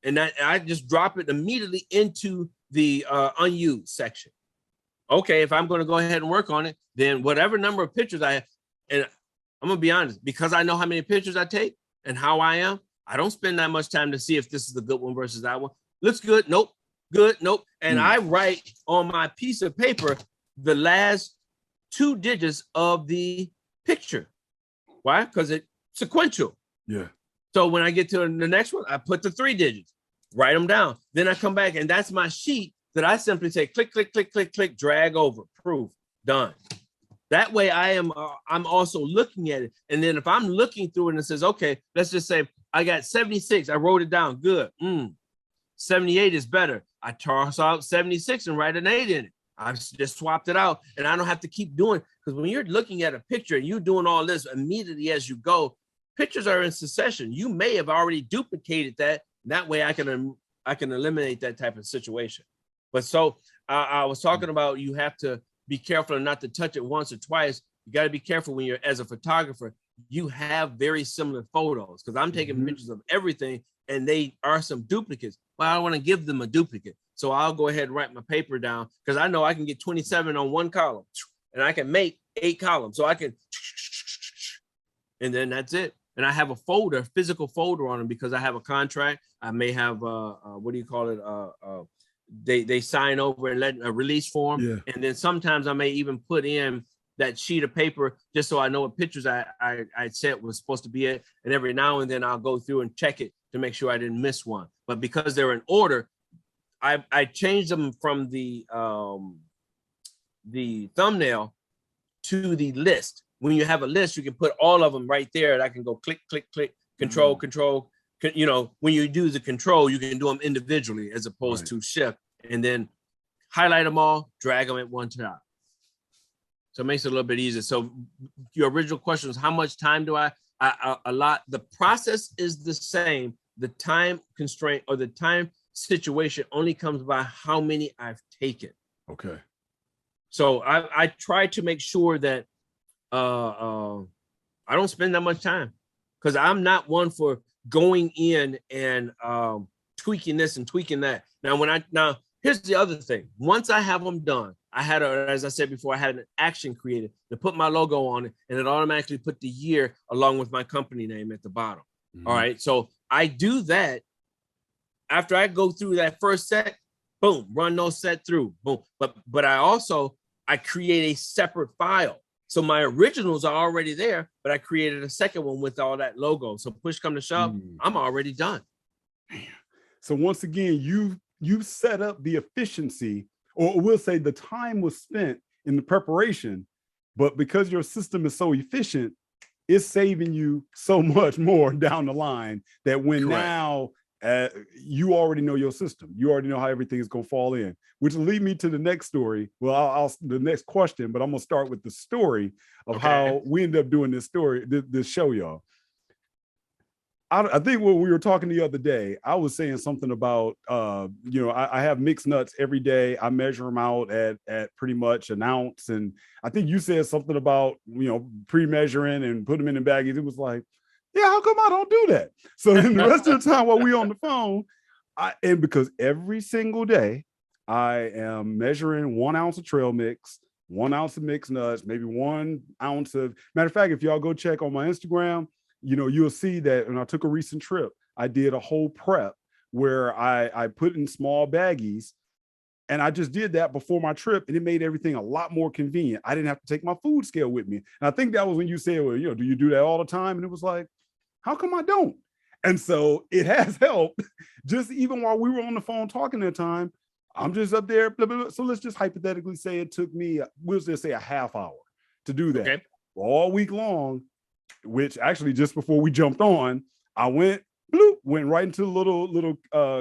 and I just drop it immediately into the unused section. Okay, if I'm going to go ahead and work on it, then whatever number of pictures I have, and I'm going to be honest, because I know how many pictures I take and how I am, I don't spend that much time to see if this is the good one versus that one. Looks good. Nope. Good. Nope. And I write on my piece of paper the last 2 digits of the picture. Why? Because it's sequential. Yeah. So when I get to the next one, I put the 3 digits. write them down. Then I come back and that's my sheet that I simply say, click, click, click, click, click, drag over, proof, done. That way I'm also looking at it. And then if I'm looking through it and it says, okay, let's just say I got 76. I wrote it down. Good. 78 is better. I toss out 76 and write an 8 in it. I've just swapped it out and I don't have to keep doing, because when you're looking at a picture and you're doing all this immediately as you go, pictures are in succession. You may have already duplicated that. That way I can eliminate that type of situation. But so I was talking about, you have to be careful not to touch it once or twice. You got to be careful when you're, as a photographer, you have very similar photos, because I'm taking pictures of everything and they are some duplicates. Well, I want to give them a duplicate. So I'll go ahead and write my paper down, because I know I can get 27 on one column and I can make 8 columns. So I can, and then that's it. And I have a folder, physical folder on them, because I have a contract. I may have, what do you call it? They sign over and let a release form. Yeah. And then sometimes I may even put in that sheet of paper just so I know what pictures I said was supposed to be it. And every now and then I'll go through and check it to make sure I didn't miss one. But because they're in order, I changed them from the thumbnail to the list. When you have a list, you can put all of them right there, and I can go click, click, click, control, control. You know, when you do the control, you can do them individually as opposed to shift, and then highlight them all, drag them at one time. So it makes it a little bit easier. So your original question was, how much time do I allot? The process is the same. The time constraint or the time situation only comes by how many I've taken. Okay. So I try to make sure that I don't spend that much time, because I'm not one for going in and tweaking this and tweaking that. Now here's the other thing. Once I have them done, as I said before, I had an action created to put my logo on it, and it automatically put the year along with my company name at the bottom. All right. So I do that. After I go through that first set, boom, run those set through, boom. But I create a separate file. So my originals are already there, but I created a second one with all that logo. So push come to shove, I'm already done. So once again, you set up the efficiency, or we'll say the time was spent in the preparation, but because your system is so efficient, it's saving you so much more down the line that when now you already know your system. You already know how everything is going to fall in, which will lead me to the next story. Well, the next question, but I'm going to start with the story of how we ended up doing this story, this show, y'all. I think when we were talking the other day, I was saying something about, I have mixed nuts every day. I measure them out at pretty much an ounce. And I think you said something about, pre-measuring and put them in the baggies. It was like, yeah, how come I don't do that? So then the rest of the time while we on the phone, and because every single day I am measuring 1 ounce of trail mix, 1 ounce of mixed nuts, maybe 1 ounce of, matter of fact, if y'all go check on my Instagram, you'll see that when I took a recent trip, I did a whole prep where I put in small baggies, and I just did that before my trip, and it made everything a lot more convenient. I didn't have to take my food scale with me. And I think that was when you said, well, do you do that all the time? And it was like, how come I don't? And so it has helped. Just even while we were on the phone talking at the time, I'm just up there. Blah, blah, blah. So let's just hypothetically say it took me, we'll just say a half hour to do that all week long, which actually just before we jumped on, I went right into the little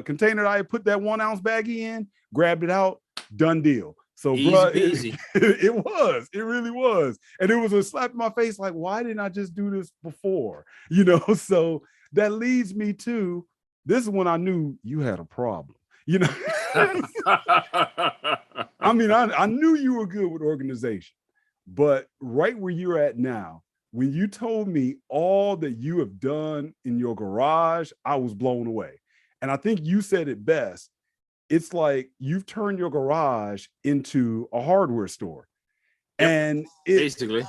container that I put that 1 ounce baggie in, grabbed it out, done deal. So easy. It really was. And it was a slap in my face, like, why didn't I just do this before? So that leads me to, this is when I knew you had a problem. I mean, I knew you were good with organization, but right where you're at now, when you told me all that you have done in your garage, I was blown away. And I think you said it best. It's like you've turned your garage into a hardware store. Yep. And basically,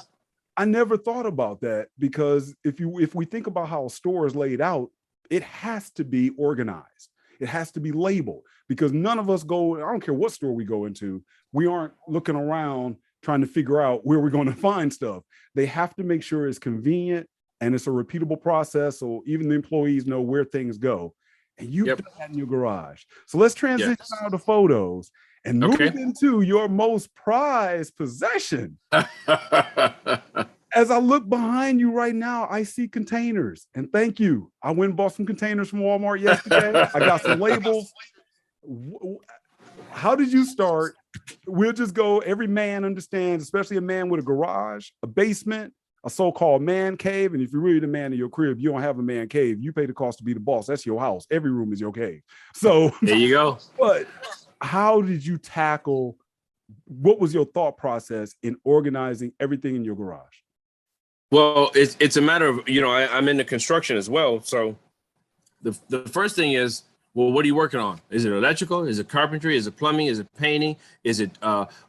I never thought about that, because if we think about how a store is laid out, it has to be organized. It has to be labeled, because none of us go, I don't care what store we go into, we aren't looking around trying to figure out where we're going to find stuff. They have to make sure it's convenient and it's a repeatable process, so even the employees know where things go. and you've done that in your garage. So let's transition out of the photos and move into your most prized possession. As I look behind you right now, I see containers. And thank you. I went and bought some containers from Walmart yesterday. I got some labels. How did you start? We'll just go, every man understands, especially a man with a garage, a basement, a so-called man cave. And if you're really the man in your crib, you don't have a man cave. You pay the cost to be the boss. That's your house. Every room is your cave. So there you go. But how did you tackle, what was your thought process in organizing everything in your garage? Well, it's a matter of, I'm into construction as well. So the first thing is, well, what are you working on? Is it electrical? Is it carpentry? Is it plumbing? Is it painting? Is it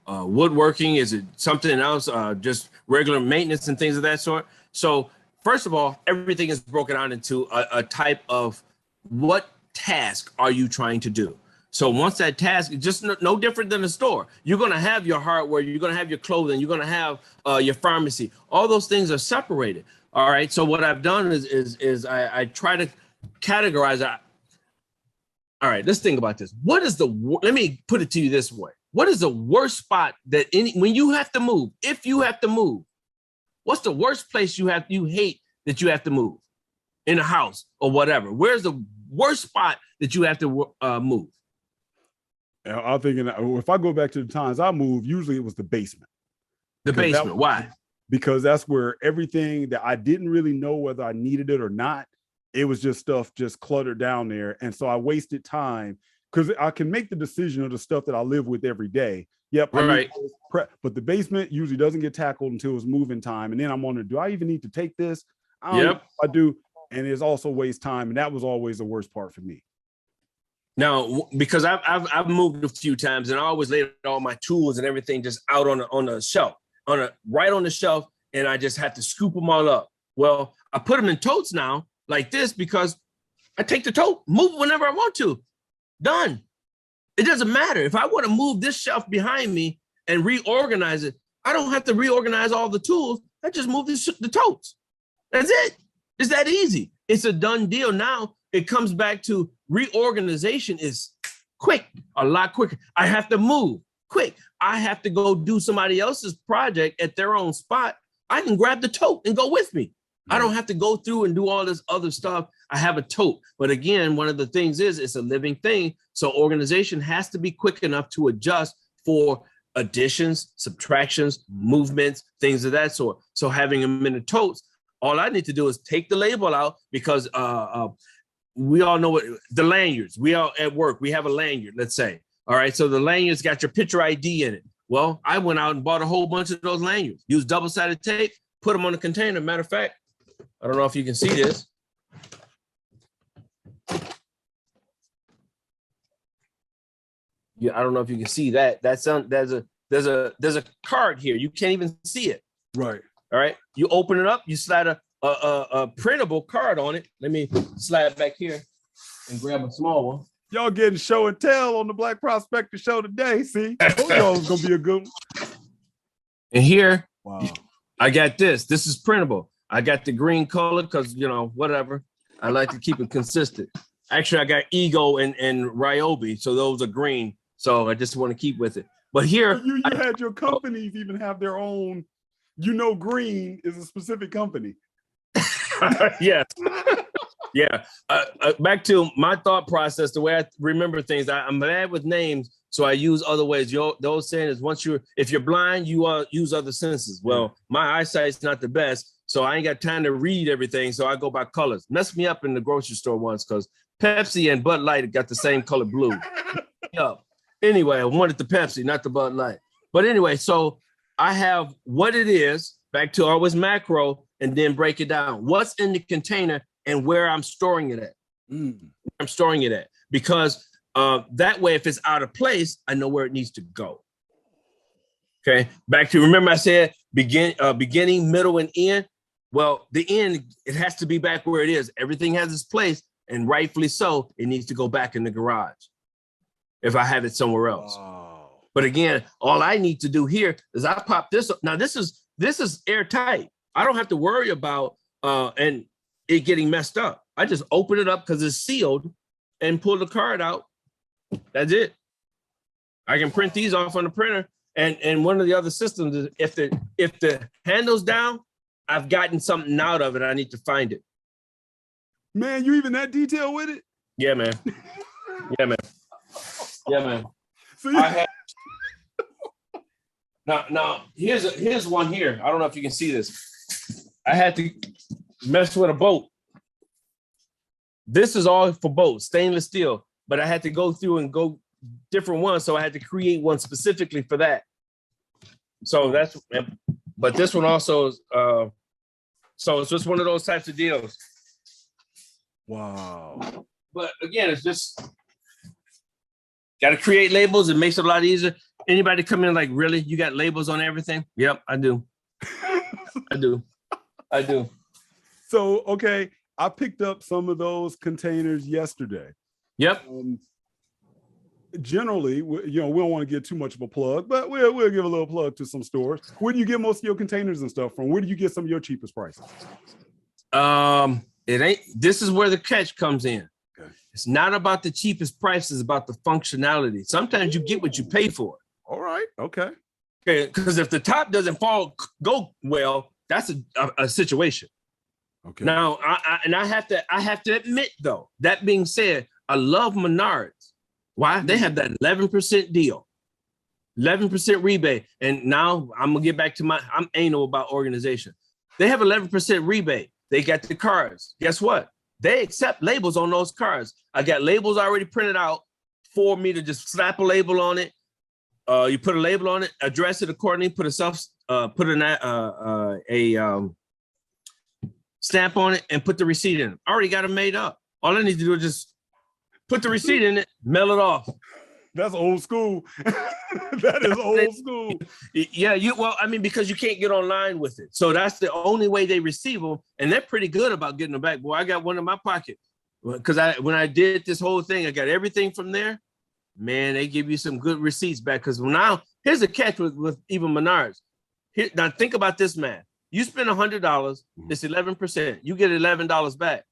woodworking? Is it something else? Just regular maintenance and things of that sort. So first of all, everything is broken out into a type of what task are you trying to do? So once that task is just no different than a store, you're going to have your hardware, you're going to have your clothing, you're going to have your pharmacy. All those things are separated. All right. So what I've done is I try to categorize that. All right, let's think about this. What is let me put it to you this way. What is the worst spot that when you have to move, if you have to move, what's the worst place you hate that you have to move in a house or whatever? Where's the worst spot that you have to move? I'm thinking, if I go back to the times I moved, usually it was the basement. The basement, why? Because that's where everything that I didn't really know whether I needed it or not, it was just stuff just cluttered down there. And so I wasted time because I can make the decision of the stuff that I live with every day. Yep. Right. But the basement usually doesn't get tackled until it's moving time. And then I'm wondering, do I even need to take this? I do. And it's also waste time. And that was always the worst part for me. Now, because I've moved a few times and I always laid all my tools and everything just out on a shelf, right on the shelf. And I just had to scoop them all up. Well, I put them in totes now, like this, because I take the tote, move whenever I want to. Done. It doesn't matter. If I want to move this shelf behind me and reorganize it, I don't have to reorganize all the tools. I just move the totes. That's it. It's that easy. It's a done deal. Now it comes back to reorganization is quick, a lot quicker. I have to move quick. I have to go do somebody else's project at their own spot. I can grab the tote and go with me. I don't have to go through and do all this other stuff. I have a tote. But again, one of the things is it's a living thing. So organization has to be quick enough to adjust for additions, subtractions, movements, things of that sort. So having them in the totes, all I need to do is take the label out because we all know what the lanyards, we are at work, we have a lanyard, let's say. All right, so the lanyard's got your picture ID in it. Well, I went out and bought a whole bunch of those lanyards, used double-sided tape, put them on the container. Matter of fact, I don't know if you can see this. Yeah, I don't know if you can see that. There's a card here. You can't even see it. Right. All right. You open it up. You slide a printable card on it. Let me slide back here and grab a small one. Y'all getting show and tell on the Black Prospector Show today. See, I told y'all it was gonna be a good one. And here, wow, I got this. This is printable. I got the green color because, whatever. I like to keep it consistent. Actually, I got Ego and Ryobi, so those are green. So I just want to keep with it. But here, you had your companies even have their own. Green is a specific company. Yes. Yeah. Back to my thought process, the way I remember things. I'm bad with names, so I use other ways. The old saying is, if you're blind, you use other senses. Well, my eyesight's not the best, so I ain't got time to read everything. So I go by colors. Messed me up in the grocery store once because Pepsi and Bud Light got the same color blue. Yeah. Anyway, I wanted the Pepsi, not the Bud Light. But anyway, so I have what it is, back to always macro, and then break it down. What's in the container and where I'm storing it at. I'm storing it at. Because that way, if it's out of place, I know where it needs to go. Okay, back to, remember I said beginning, middle, and end? Well, the end, it has to be back where it is. Everything has its place, and rightfully so, it needs to go back in the garage if I have it somewhere else. Wow. But again, all I need to do here is I pop this up. Now, this is airtight. I don't have to worry about and it getting messed up. I just open it up because it's sealed and pull the card out. That's it. I can print these off on the printer. And one of the other systems is if the handle's down, I've gotten something out of it. I need to find it. Man, you even that detail with it? Yeah, man. Yeah, man. Yeah, man. See? I have now here's one here. I don't know if you can see this. I had to mess with a boat. This is all for boats, stainless steel, but I had to go through and go different ones, so I had to create one specifically for that. So that's, but this one also is, so it's just one of those types of deals. Wow. But again, it's just got to create labels. It makes it a lot easier. Anybody come in like, really? You got labels on everything? Yep, I do. I do. So, okay, I picked up some of those containers yesterday. Yep. Generally, we don't want to get too much of a plug, but we'll give a little plug to some stores. Where do you get most of your containers and stuff from? Where do you get some of your cheapest prices? It ain't. This is where the catch comes in. Okay. It's not about the cheapest price. It's about the functionality. Sometimes you get what you pay for. All right. Okay. Okay. Because if the top doesn't go well, that's a situation. Okay. Now, I have to admit though. That being said, I love Menards. Why? They have that 11% deal, 11% rebate. And now I'm gonna get back to I'm anal about organization. They have 11% rebate. They got the cards. Guess what? They accept labels on those cards. I got labels already printed out for me to just slap a label on it. You put a label on it, address it accordingly, put a stamp on it, and put the receipt in. I already got them made up. All I need to do is just put the receipt in it, mail it off. That's old school. That is old school. Yeah, because you can't get online with it. So that's the only way they receive them. And they're pretty good about getting them back. Boy, I got one in my pocket. Because when I did this whole thing, I got everything from there. Man, they give you some good receipts back. Because now, here's the catch with even Menards. Now, think about this, man. You spend $100, it's 11%. You get $11 back.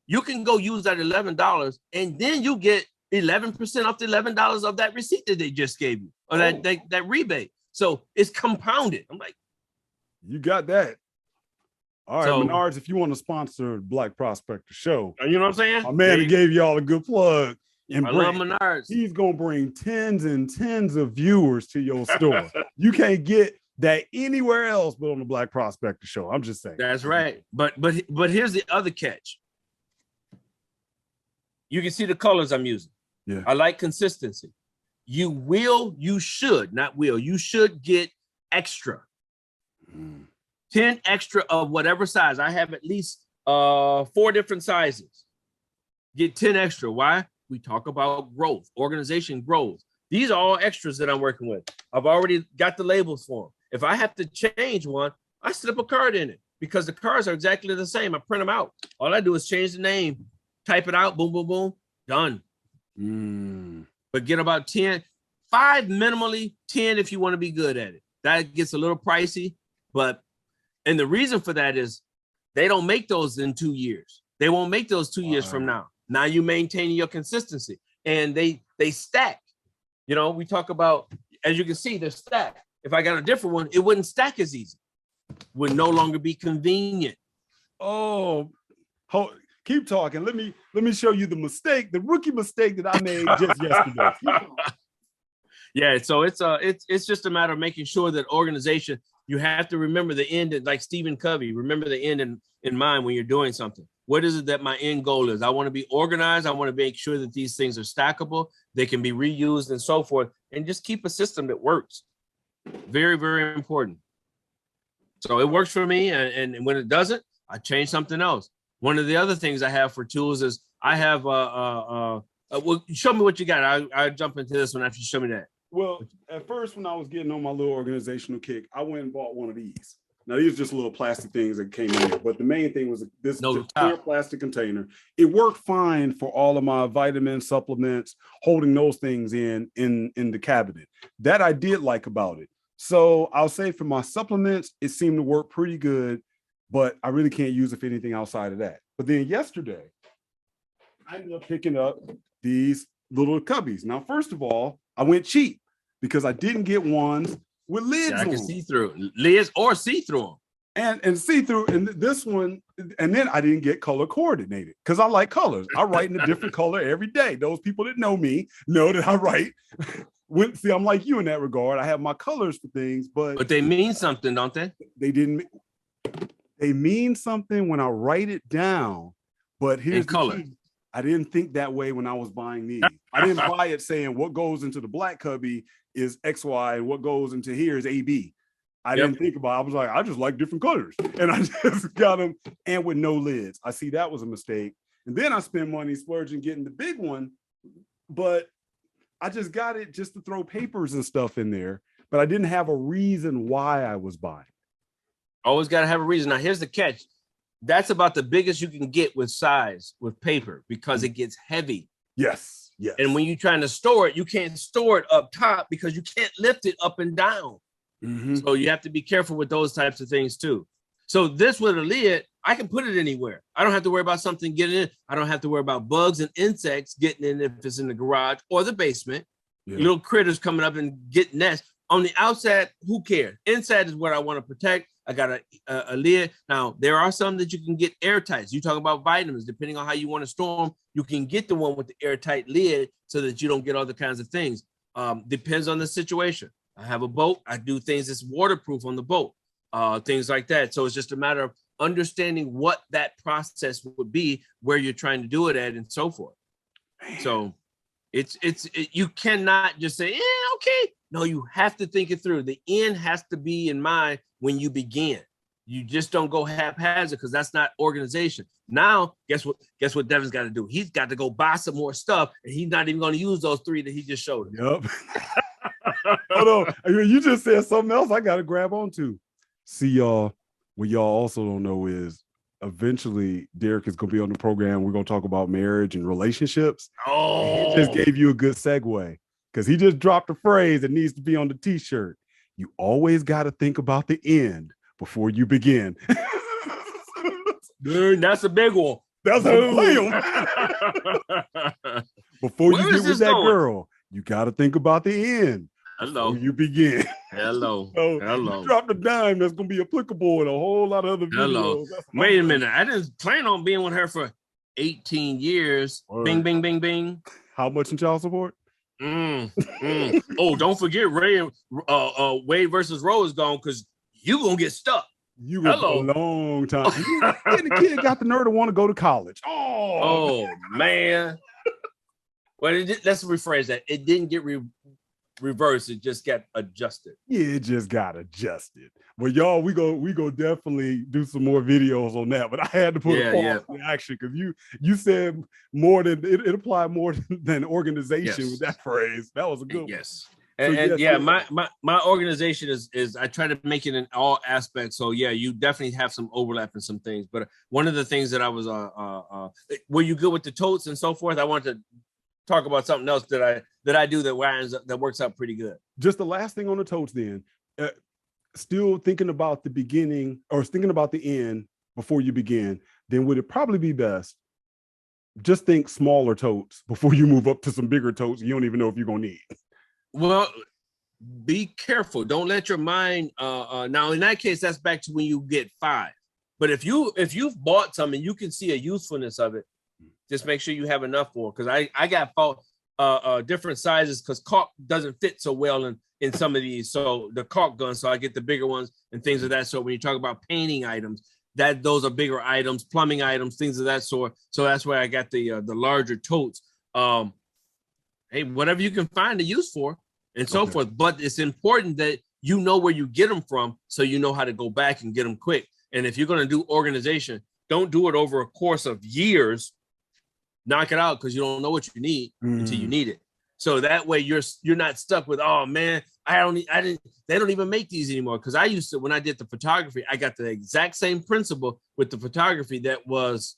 You can go use that $11 and then you get 11% off the $11 of that receipt that they just gave you, or that rebate. So it's compounded. I'm like, you got that. All right, Menards, if you want to sponsor Black Prospector Show, you know what I'm saying? My man gave y'all a good plug. And I love Menards. He's gonna bring tens and tens of viewers to your store. You can't get that anywhere else but on the Black Prospector Show. I'm just saying. That's right. But here's the other catch. You can see the colors I'm using. Yeah. I like consistency. You should get extra. 10 extra of whatever size. I have at least 4 different sizes. Get 10 extra. Why? We talk about growth, organization growth. These are all extras that I'm working with. I've already got the labels for them. If I have to change one, I slip a card in it because the cards are exactly the same. I print them out. All I do is change the name, type it out, boom, boom, boom, done. But get about 10, 5 minimally, 10 if you want to be good at it. That gets a little pricey, and the reason for that is they don't make those in 2 years. They won't make those 2 years from now. Now you maintain your consistency, and they stack. We talk about, as you can see, they're stacked. If I got a different one, it wouldn't stack as easy. Would no longer be convenient. Oh, keep talking. Let me show you the rookie mistake that I made just yesterday. Yeah, so it's just a matter of making sure that organization, you have to remember the end, like Stephen Covey, remember the end in mind when you're doing something. What is it that my end goal is? I want to be organized. I want to make sure that these things are stackable. They can be reused and so forth, and just keep a system that works. Very, very important. So it works for me. And when it doesn't, I change something else. One of the other things I have for tools is I have, well, show me what you got. I'll jump into this one after you show me that. Well, at first, when I was getting on my little organizational kick, I went and bought one of these. Now, these are just little plastic things that came in there, but the main thing was this clear plastic container. It worked fine for all of my vitamins, supplements, holding those things in the cabinet. That I did like about it. So I'll say for my supplements, it seemed to work pretty good, but I really can't use it for anything outside of that. But then yesterday, I ended up picking up these little cubbies. Now, first of all, I went cheap because I didn't get ones with lids on. I can see through lids or see through them. And see through, and this one, and then I didn't get color coordinated because I like colors. I write in a different color every day. Those people that know me know that I write. See, I'm like you in that regard. I have my colors for things, but they mean something, don't they? They didn't. They mean something when I write it down. But here's the color. Key. I didn't think that way when I was buying these. I didn't buy it saying what goes into the black cubby is XY and what goes into here is AB. I didn't think about it. I was like, I just like different colors. And I just got them and with no lids. I see that was a mistake. And then I spent money splurging getting the big one, but I just got it just to throw papers and stuff in there. But I didn't have a reason why I was buying. Always got to have a reason. Now, here's the catch. That's about the biggest you can get with size with paper because it gets heavy. Yes. Yes. And when you're trying to store it, you can't store it up top because you can't lift it up and down. Mm-hmm. So you have to be careful with those types of things too. So this with a lid, I can put it anywhere. I don't have to worry about something getting in. I don't have to worry about bugs and insects getting in if it's in the garage or the basement. Yeah. Little critters coming up and getting nests. On the outside, who cares? Inside is what I want to protect. I got a lid. Now, there are some that you can get airtight. You talk about vitamins. Depending on how you want to store them, you can get the one with the airtight lid so that you don't get all the kinds of things. Depends on the situation. I have a boat. I do things that's waterproof on the boat, things like that. So it's just a matter of understanding what that process would be, where you're trying to do it at, and so forth. Man. So you cannot just say, okay. No, you have to think it through. The end has to be in mind when you begin. You just don't go haphazard because that's not organization. Now, guess what Devin's got to do? He's got to go buy some more stuff, and he's not even going to use those 3 that he just showed us. Yep. Hold on. You just said something else I got to grab onto. See, y'all, what y'all also don't know is eventually Derrick is going to be on the program. We're going to talk about marriage and relationships. Oh, he just gave you a good segue because he just dropped a phrase that needs to be on the t-shirt. You always got to think about the end before you begin. Dude, that's a big one. That's how to play him. Before you get with that girl, you got to think about the end. Hello. You begin. Hello. So hello. You dropped a dime that's going to be applicable in a whole lot of other videos. Hello. Wait a minute. I didn't plan on being with her for 18 years. Bing, bing, bing, bing. How much in child support? Oh, don't forget Wade versus Roe is gone because you going to get stuck. You were a long time. The kid got the nerve to want to go to college. Oh man. Well, let's rephrase that. It didn't get reversed. It just got adjusted. Yeah, it just got adjusted. Well, y'all, we go definitely do some more videos on that. But I had to put a pause in action because you said more than it applied more than organization with that phrase. That was a good one. Yes. My organization is I try to make it in all aspects. So yeah, you definitely have some overlap in some things. But one of the things that I was were you good with the totes and so forth? I wanted to talk about something else that I do that works out pretty good. Just the last thing on the totes then. Still thinking about the beginning or thinking about the end before you begin, then would it probably be best just think smaller totes before you move up to some bigger totes you don't even know if you're gonna need. Well, be careful. Don't let your mind now in that case, that's back to when you get 5. But if you've bought some and you can see a usefulness of it, just make sure you have enough for it. Because I got different sizes because caulk doesn't fit so well in some of these. So the caulk gun, so I get the bigger ones and things of that sort. When you talk about painting items, those are bigger items, plumbing items, things of that sort. So that's why I got the larger totes. Hey, whatever you can find a use for and so forth. But it's important that you know where you get them from so you know how to go back and get them quick. And if you're going to do organization, don't do it over a course of years. Knock it out because you don't know what you need until you need it. So that way you're not stuck with, oh man, they don't even make these anymore. Because I used to, when I did the photography, I got the exact same principle with the photography that was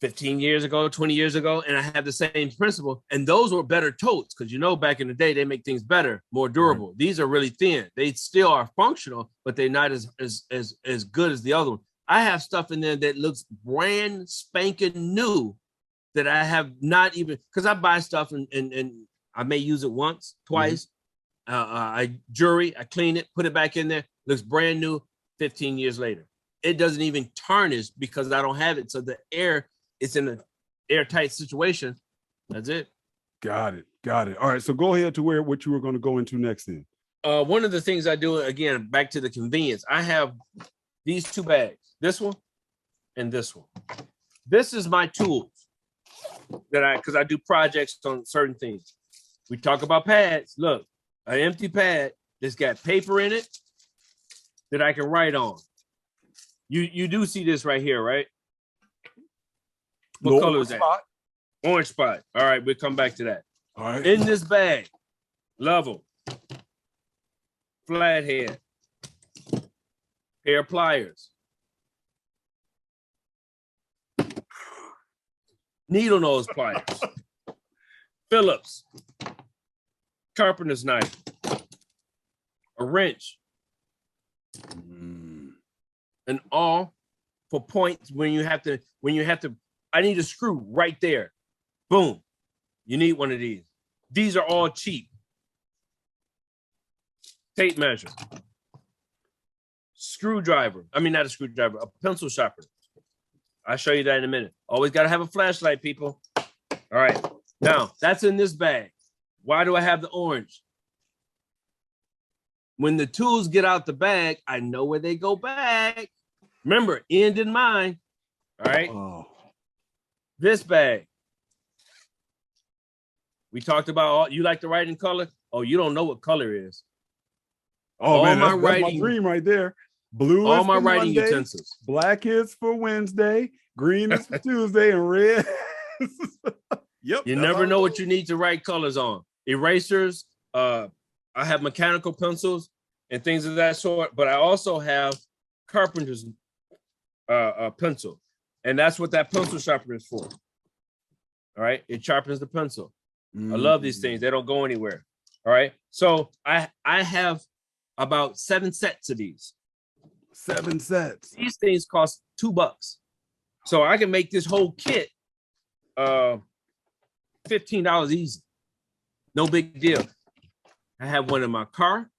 15 years ago, 20 years ago, and I have the same principle. And those were better totes because back in the day they make things better, more durable. Right. These are really thin. They still are functional, but they're not as good as the other one. I have stuff in there that looks brand spanking new that I have not even, because I buy stuff and I may use it once, twice. I jury, I clean it, put it back in there, looks brand new 15 years later. It doesn't even tarnish because I don't have it. So the air, it's in an airtight situation. That's it. Got it. All right. So go ahead to what you were going to go into next then. One of the things I do, again, back to the convenience, I have these two bags, this one and this one. This is my tools because I do projects on certain things. We talk about pads. Look, an empty pad that's got paper in it that I can write on. You do see this right here, right? What color is that? Spot. Orange spot. All right, we'll come back to that. All right. In this bag, level, flathead, pair of pliers, needle nose pliers, Phillips, carpenter's knife, a wrench, and all for points when you have to, I need a screw right there. Boom. You need one of these. These are all cheap. Tape measure. Screwdriver. I mean, not a screwdriver, a pencil sharpener. I'll show you that in a minute. Always got to have a flashlight, people. All right. Now, that's in this bag. Why do I have the orange? When the tools get out the bag, I know where they go back. Remember, end in mind. All right. Oh. This bag. We talked about, you like to write in color? Oh, you don't know what color is. Oh, man, that's my dream right there. Blue all is my for writing Monday, utensils. Black is for Wednesday, green is for Tuesday, and red. Yep. You never know what you need to write colors on. Erasers, I have mechanical pencils and things of that sort, but I also have carpenter's pencil. And that's what that pencil sharpener is for. All right. It sharpens the pencil. I love these things. They don't go anywhere. All right. So I have about 7 sets of these. 7 sets. These things cost $2. So I can make this whole kit $15 easy. No big deal. I have one in my car.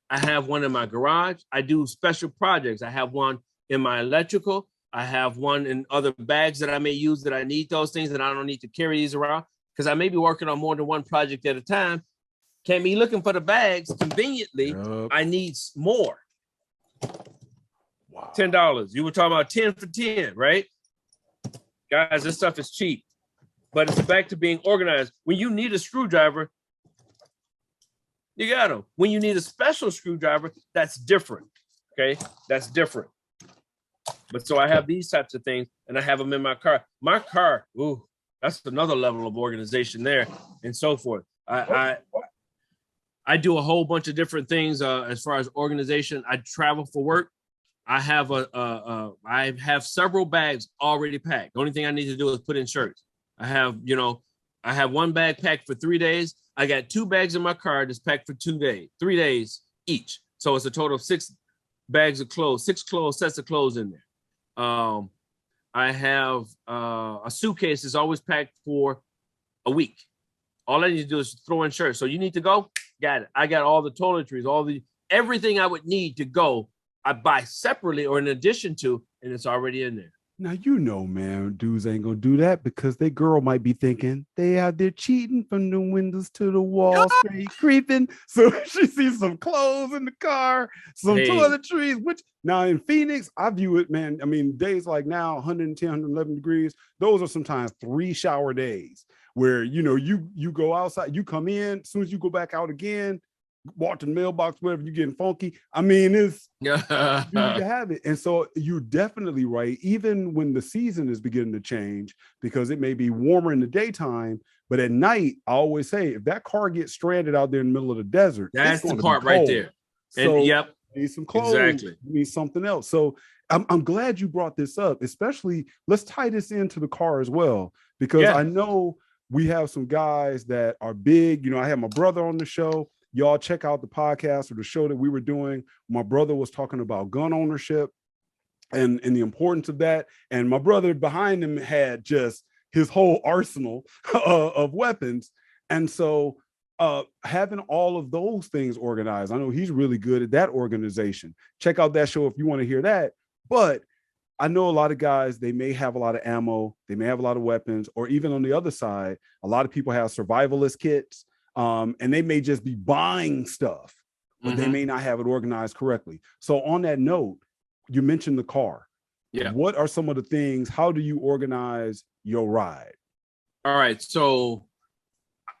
I have one in my garage. I do special projects. I have one in my electrical. I have one in other bags that I may use that I need those things and I don't need to carry these around because I may be working on more than one project at a time. Can't be looking for the bags conveniently. Yep. I need more. Wow. $10. You were talking about 10 for 10, right? Guys, this stuff is cheap, but it's back to being organized. When you need a screwdriver, you got them. When you need a special screwdriver, that's different. Okay, that's different. But so I have these types of things, and I have them in my car. My car, ooh, that's another level of organization there, and so forth. I do a whole bunch of different things as far as organization. I travel for work. I have I have several bags already packed. The only thing I need to do is put in shirts. I have one bag packed for 3 days. I got 2 bags in my car that's packed for 2 days, 3 days each. So it's a total of 6 bags of clothes, 6 sets of clothes in there. I have a suitcase that's always packed for a week. All I need to do is throw in shirts. So you need to go? Got it. I got all the toiletries, everything I would need to go. I buy separately or in addition to, and it's already in there. Now, man, dudes ain't gonna do that because their girl might be thinking they out there cheating from the windows to the wall, straight creeping. So she sees some clothes in the car, some toiletries, which now in Phoenix, I view it, man. I mean, days like now, 110, 111 degrees, those are sometimes 3 shower days where, you go outside, you come in, as soon as you go back out again, walk to the mailbox, whatever, you're getting funky. I mean, it's you have it. And so you're definitely right. Even when the season is beginning to change, because it may be warmer in the daytime, but at night, I always say, if that car gets stranded out there in the middle of the desert, that's the part right there. So and yep, need some clothes, exactly. Need something else. So I'm glad you brought this up, especially let's tie this into the car as well, because I know we have some guys that are big. I have my brother on the show. Y'all check out the podcast or the show that we were doing. My brother was talking about gun ownership and the importance of that. And my brother behind him had just his whole arsenal of weapons. And so having all of those things organized, I know he's really good at that organization. Check out that show if you want to hear that. But I know a lot of guys, they may have a lot of ammo, they may have a lot of weapons, or even on the other side, a lot of people have survivalist kits, and they may just be buying stuff, but they may not have it organized correctly. So on that note, you mentioned the car. Yeah. What are some of the things? How do you organize your ride? All right. So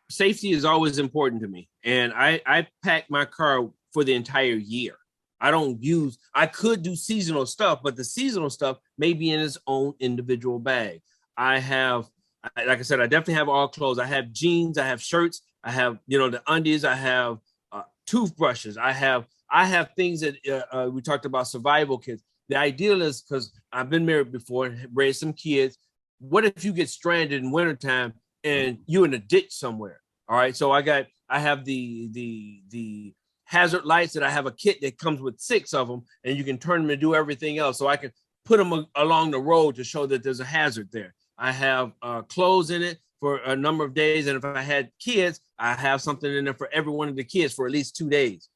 safety is always important to me. And I pack my car for the entire year. I could do seasonal stuff, but the seasonal stuff may be in its own individual bag. Like I said, I definitely have all clothes. I have jeans, I have shirts, I have, the undies, I have toothbrushes. I have things that we talked about, survival kits. The ideal is, because I've been married before, raised some kids. What if you get stranded in wintertime and you're in a ditch somewhere? All right. So I have the hazard lights that I have a kit that comes with 6 of them, and you can turn them and do everything else. So I can put them along the road to show that there's a hazard there. I have clothes in it for a number of days. And if I had kids, I have something in there for every one of the kids for at least 2 days.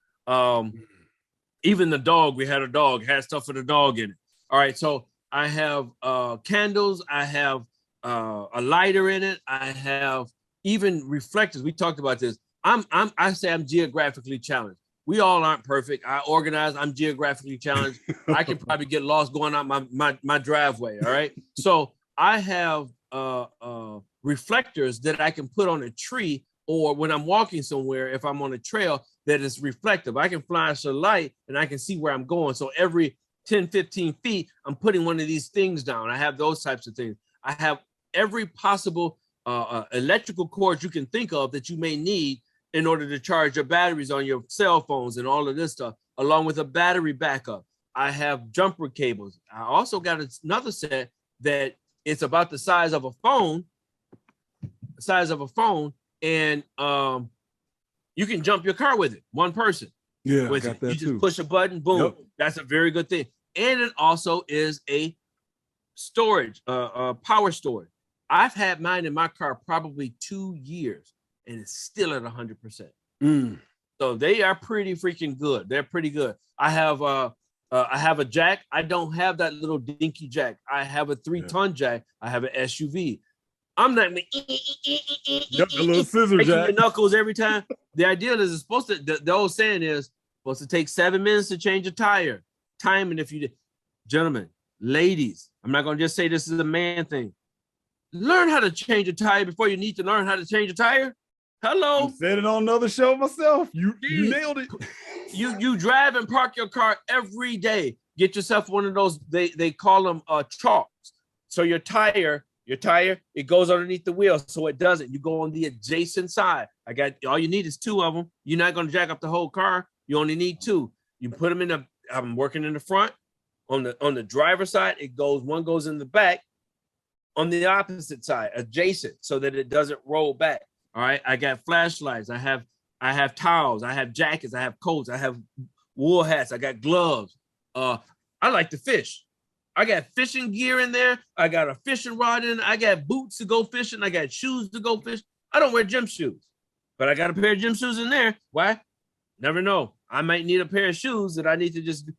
Even the dog, we had a dog, had stuff for the dog in it. All right. So I have candles. I have a lighter in it. I have even reflectors. We talked about this. I say I'm geographically challenged. We all aren't perfect. I organize. I'm geographically challenged. I can probably get lost going out my driveway. All right. So I have reflectors that I can put on a tree, or when I'm walking somewhere, if I'm on a trail that is reflective, I can flash a light and I can see where I'm going. So every 10, 15 feet, I'm putting one of these things down. I have those types of things. I have every possible electrical cord you can think of that you may need in order to charge your batteries on your cell phones and all of this stuff, along with a battery backup. I have jumper cables. I also got another set that it's about the size of a phone, and you can jump your car with it, one person. Yeah, with got it. that You too. just push a button, boom. Yep. That's a very good thing. And it also is a storage, power storage. I've had mine in my car probably 2 years, and it's still at 100%. So they are pretty freaking good. They're pretty good. I have a jack. I don't have that little dinky jack. I have a 3-ton jack. I have an SUV. I'm not Yep, a little scissor making jack. your knuckles every time. The ideal is it's supposed to. The old saying is supposed to take 7 minutes to change a tire. Timing, if you, gentlemen, ladies, I'm not gonna just say this is a man thing. Learn how to change a tire before you need to learn how to change a tire. Hello. I said it on another show myself. You nailed it. You drive and park your car every day. Get yourself one of those, they call them chalks. So your tire, it goes underneath the wheel, so it doesn't. You go on the adjacent side. All you need is 2 of them. You're not gonna jack up the whole car. You only need 2. You put them in I'm working in the front. On the driver's side, one goes in the back. On the opposite side, adjacent, so that it doesn't roll back. All right. I got flashlights. I have towels. I have jackets. I have coats. I have wool hats. I got gloves. I like to fish. I got fishing gear in there. I got a fishing rod in. I got boots to go fishing. I got shoes to go fish. I don't wear gym shoes, but I got a pair of gym shoes in there. Why? Never know. I might need a pair of shoes that I need to just.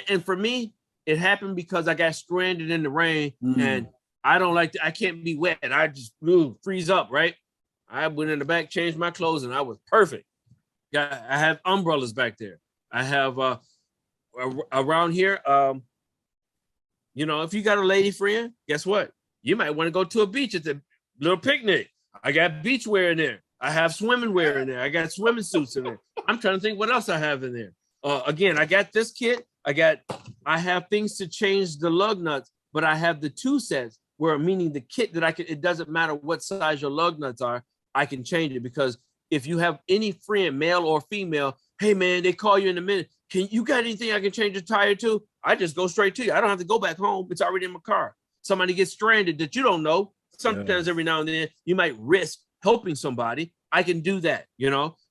And for me, it happened because I got stranded in the rain, and I don't like I can't be wet. I just freeze up, right? I went in the back, changed my clothes, and I was perfect. I have umbrellas back there. I have around here, if you got a lady friend, guess what? You might want to go to a beach at the little picnic. I got beach wear in there. I have swimming wear in there. I got swimming suits in there. I'm trying to think what else I have in there. Again, I got this kit. I have things to change the lug nuts, but I have the 2 sets where, meaning the kit that it doesn't matter what size your lug nuts are, I can change it. Because if you have any friend, male or female, hey man, they call you in a minute. You got anything I can change the tire to? I just go straight to you. I don't have to go back home. It's already in my car. Somebody gets stranded that you don't know. Sometimes every now and then you might risk helping somebody. I can do that.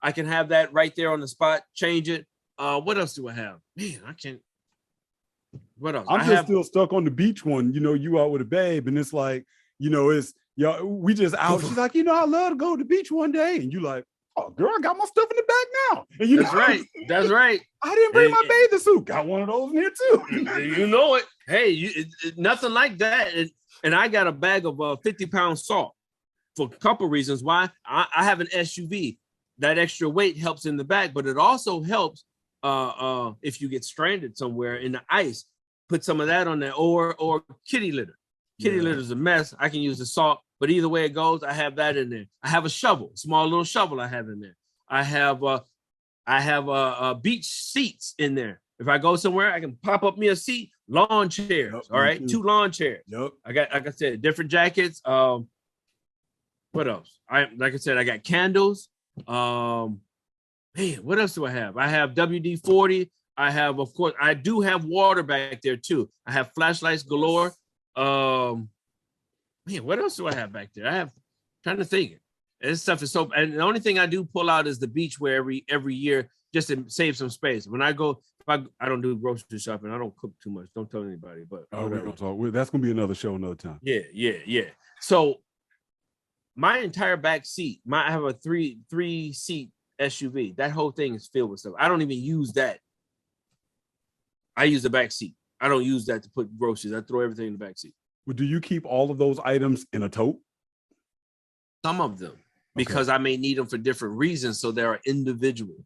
I can have that right there on the spot, change it. What else do I have? Man, I can't. What else? I'm still stuck on the beach one. You out with a babe, and it's like, it's we just out. She's like, I love to go to the beach one day. And you like, oh girl, I got my stuff in the bag now. And That's right. That's right. I didn't bring my bathing suit. Got one of those in here too. You know it. Hey, nothing like that. And I got a bag of 50-pound salt for a couple reasons. Why? I have an SUV. That extra weight helps in the bag, but it also helps if you get stranded somewhere in the ice. Put some of that on there, or kitty litter. Kitty litter is a mess. I can use the salt, but either way it goes, I have that in there. I have a shovel, small little shovel I have in there. I have beach seats in there. If I go somewhere, I can pop up me a seat. Lawn chairs, all right, 2 lawn chairs. Yep. I got, like I said, different jackets. What else? Like I said, I got candles. Man, what else do I have? I have WD-40. I have, of course, I do have water back there too. I have flashlights galore. Man, what else do I have back there? I have, trying to think. This stuff is so, and the only thing I do pull out is the beachwear every year just to save some space. When I go, I don't do grocery shopping. I don't cook too much. Don't tell anybody. But we're gonna talk. That's gonna be another show another time. Yeah. So my entire back seat, I have a three seat SUV. That whole thing is filled with stuff. I don't even use that. I use the back seat. I don't use that to put groceries. I throw everything in the back seat. Well, do you keep all of those items in a tote? Some of them, because I may need them for different reasons. So they are individual.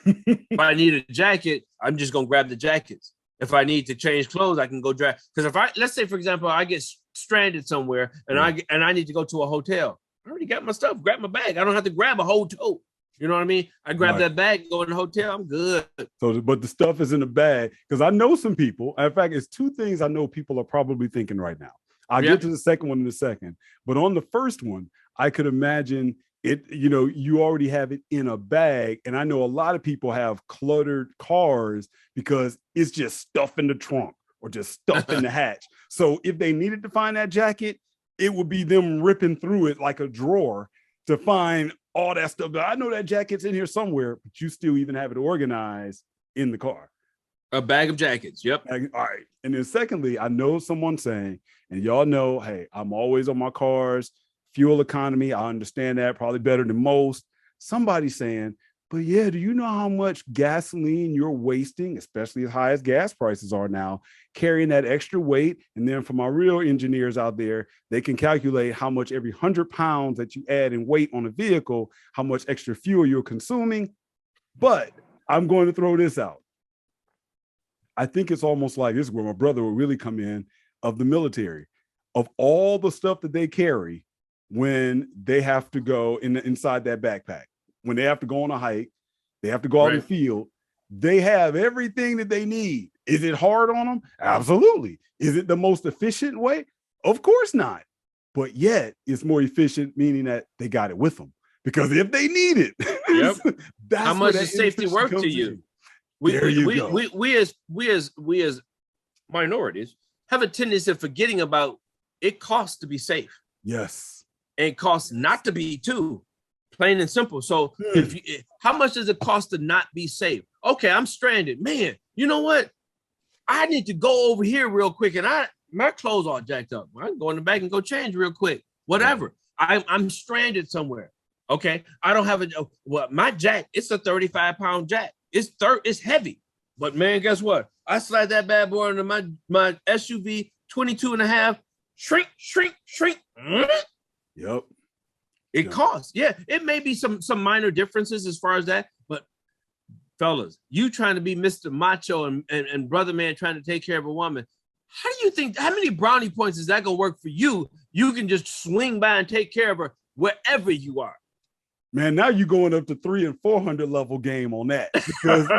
If I need a jacket, I'm just going to grab the jackets. If I need to change clothes, I can go drag. Because let's say, for example, I get stranded somewhere and I need to go to a hotel. I already got my stuff. Grab my bag. I don't have to grab a whole tote. You know what I mean? I grab that bag, go in the hotel. I'm good. So, but the stuff is in the bag, because I know some people. In fact, it's 2 things I know people are probably thinking right now. I'll get to the second one in a second. But on the first one, I could imagine it, you already have it in a bag. And I know a lot of people have cluttered cars because it's just stuff in the trunk or just stuff in the hatch. So if they needed to find that jacket, it would be them ripping through it like a drawer to find all that stuff. I know that jacket's in here somewhere, but you still even have it organized in the car. A bag of jackets. Yep. All right. And then secondly, I know someone saying, and y'all know, hey, I'm always on my cars, fuel economy. I understand that probably better than most. Somebody saying, but yeah, do you know how much gasoline you're wasting, especially as high as gas prices are now, carrying that extra weight? And then for my real engineers out there, they can calculate how much every 100 pounds that you add in weight on a vehicle, how much extra fuel you're consuming. But I'm going to throw this out. I think it's almost like this is where my brother will really come in, of the military, of all the stuff that they carry when they have to go inside that backpack. When they have to go on a hike, they have to go out in the field, they have everything that they need. Is it hard on them? Absolutely. Is it the most efficient way? Of course not. But yet it's more efficient, meaning that they got it with them. Because if they need it, that's how much does safety work to you? We as minorities have a tendency of forgetting about it costs to be safe. Yes. And it costs not to be too. Plain and simple. So how much does it cost to not be safe? Okay, I'm stranded. Man, you know what? I need to go over here real quick, and my clothes all jacked up. I can go in the back and go change real quick. Whatever. I'm stranded somewhere. Okay. I don't have my jack, it's a 35-pound jack. It's heavy. But man, guess what? I slide that bad boy into my SUV, 22 and a half, shrink. Yep. It costs. Yeah, it may be some minor differences as far as that, but fellas, you trying to be Mr. Macho and brother man trying to take care of a woman. How do you think, how many brownie points is that going to work for you? You can just swing by and take care of her wherever you are. Man, now you're going up to 300 and 400 level game on that, because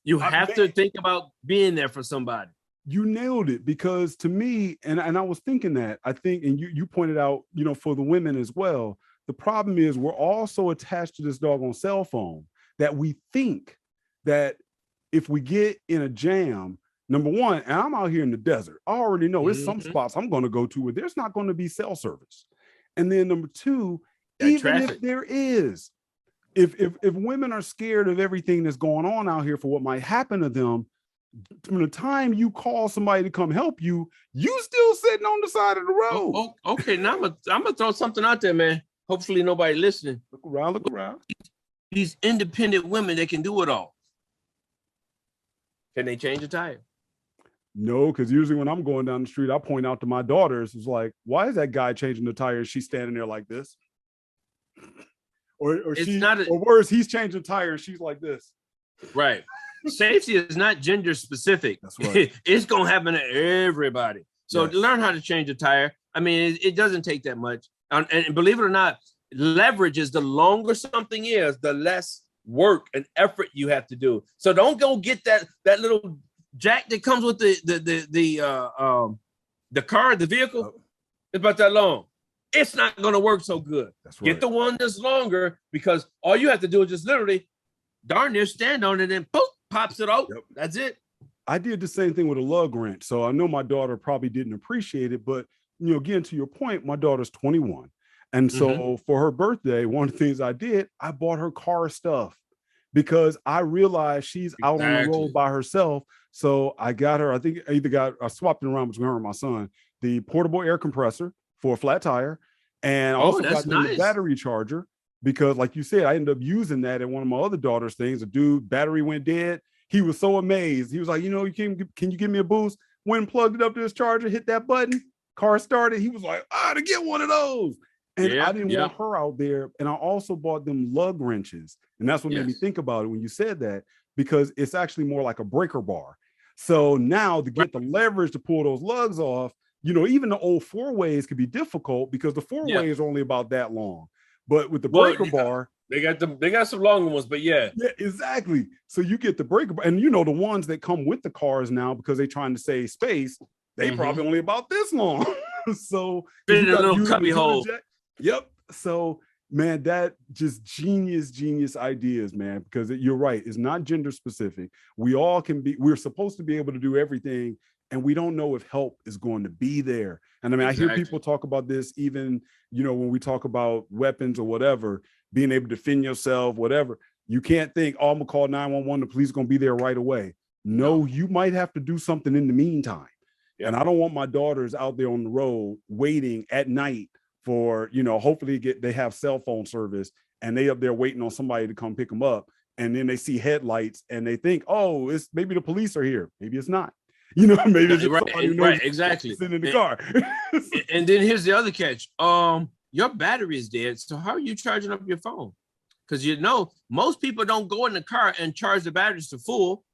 you have to think about being there for somebody. You nailed it, because to me, and I was thinking that, I think, and you pointed out, for the women as well, the problem is we're all so attached to this doggone cell phone that we think that if we get in a jam, number one, and I'm out here in the desert, I already know there's some spots I'm going to go to where there's not going to be cell service. And then number two, even if there is, if women are scared of everything that's going on out here for what might happen to them, from the time you call somebody to come help you, you still sitting on the side of the road. Okay, now I'm gonna throw something out there, man. Hopefully nobody listening. Look around, look around. These independent women, they can do it all. Can they change a tire? No, because usually when I'm going down the street, I point out to my daughters, it's like, why is that guy changing the tires? She's standing there like this. Or worse, he's changing the tire and she's like this. Right. Safety is not gender specific. That's right. It's gonna happen to everybody. So Yes. learn how to change a tire. I mean, it doesn't take that much. And believe it or not, leverage is the longer something is, the less work and effort you have to do. So don't go get that little jack that comes with the car, the vehicle. It's about that long. It's not going to work so good. That's right. Get the one that's longer, because all you have to do is just literally darn near stand on it and poof, pops it out. Yep. That's it. I did the same thing with a lug wrench. So I know my daughter probably didn't appreciate it, but again, to your point, my daughter's 21. And so for her birthday, one of the things I did, I bought her car stuff because I realized she's out on the road by herself. So I got her, I swapped it around between her and my son, the portable air compressor for a flat tire. And I also got them the battery charger because, like you said, I ended up using that at one of my other daughter's things. A dude, battery went dead. He was so amazed. He was like, can you give me a boost? Went and plugged it up to his charger, hit that button, car started. He was like, to get one of those. And I didn't want her out there. And I also bought them lug wrenches. And that's what made me think about it when you said that, because it's actually more like a breaker bar. So now to get the leverage to pull those lugs off, even the old 4-ways could be difficult because the 4-way is only about that long. But with the breaker bar, they got some longer ones, but yeah, exactly. So you get the breaker bar, and the ones that come with the cars now, because they're trying to save space, they probably only about this long. So fit in a little cubby hole. Yep. So man, that just genius ideas, man, because you're right. It's not gender specific. We're supposed to be able to do everything. And we don't know if help is going to be there. And I mean, I hear people talk about this, even, when we talk about weapons or whatever, being able to defend yourself, whatever. You can't think, I'm going to call 911, the police are going to be there right away. No, you might have to do something in the meantime. And I don't want my daughters out there on the road waiting at night for, hopefully they have cell phone service and they up there waiting on somebody to come pick them up. And then they see headlights and they think, it's maybe the police are here. Maybe it's not. Maybe it's right, exactly. Sitting in the car. And then here's the other catch. Your battery is dead. So how are you charging up your phone? Because most people don't go in the car and charge the batteries to full.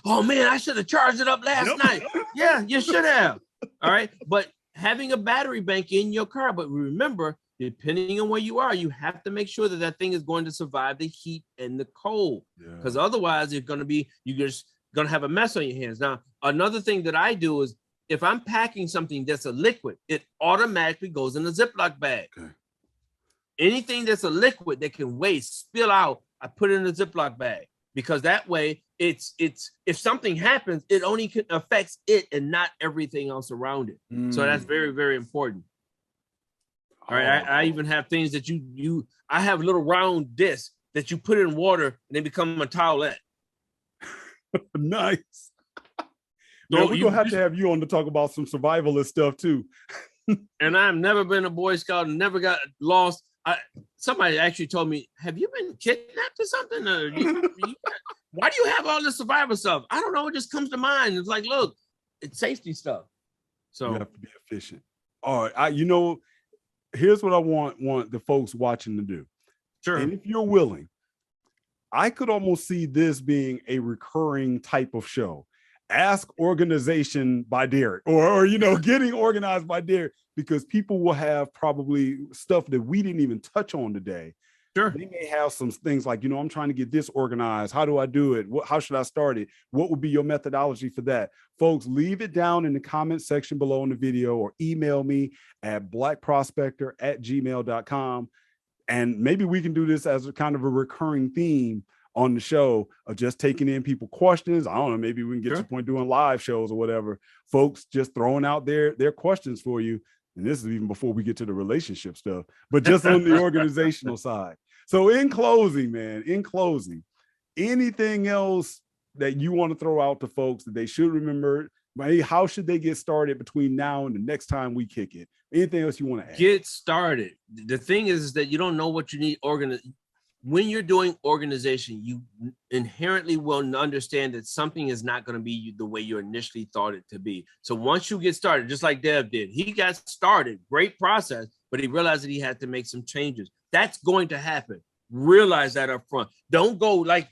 Oh man, I should have charged it up last night. Yeah, you should have. All right. But having a battery bank in your car, but remember, depending on where you are, you have to make sure that thing is going to survive the heat and the cold. Because otherwise you're just going to have a mess on your hands. Now, another thing that I do is if I'm packing something that's a liquid, it automatically goes in a Ziploc bag. Okay. Anything that's a liquid that can spill out, I put it in a Ziploc bag, because that way it's if something happens, it only affects it and not everything else around it. So that's very, very important. All right. I even have things that I have little round discs that you put in water and they become a towelette. Nice. No, we're gonna have to have you on to talk about some survivalist stuff too. And I've never been a Boy Scout and never got lost. Somebody actually told me, have you been kidnapped or something? Why do you have all this survival stuff? I don't know. It just comes to mind. It's like, look, it's safety stuff. So you have to be efficient. All right. Here's what I want the folks watching to do. Sure. And if you're willing, I could almost see this being a recurring type of show. Ask Organization by Derrick, or getting organized by Derrick, because people will have probably stuff that we didn't even touch on today. Sure. They may have some things like, I'm trying to get this organized. How do I do it? How should I start it? What would be your methodology for that? Folks, leave it down in the comment section below in the video, or email me at blackprospector@gmail.com. And maybe we can do this as a kind of a recurring theme on the show of just taking in people questions. I don't know, maybe we can get to the point doing live shows or whatever. Folks just throwing out their questions for you. And this is even before we get to the relationship stuff, but just on the organizational side. So in closing, anything else that you want to throw out to folks that they should remember? How should they get started between now and the next time we kick it? Anything else you want to add? Get started. The thing is that you don't know what you need. When you're doing organization, you inherently will understand that something is not going to be the way you initially thought it to be. So once you get started, just like Dev did, he got started, great process, but he realized that he had to make some changes. That's going to happen. Realize that up front. Don't go like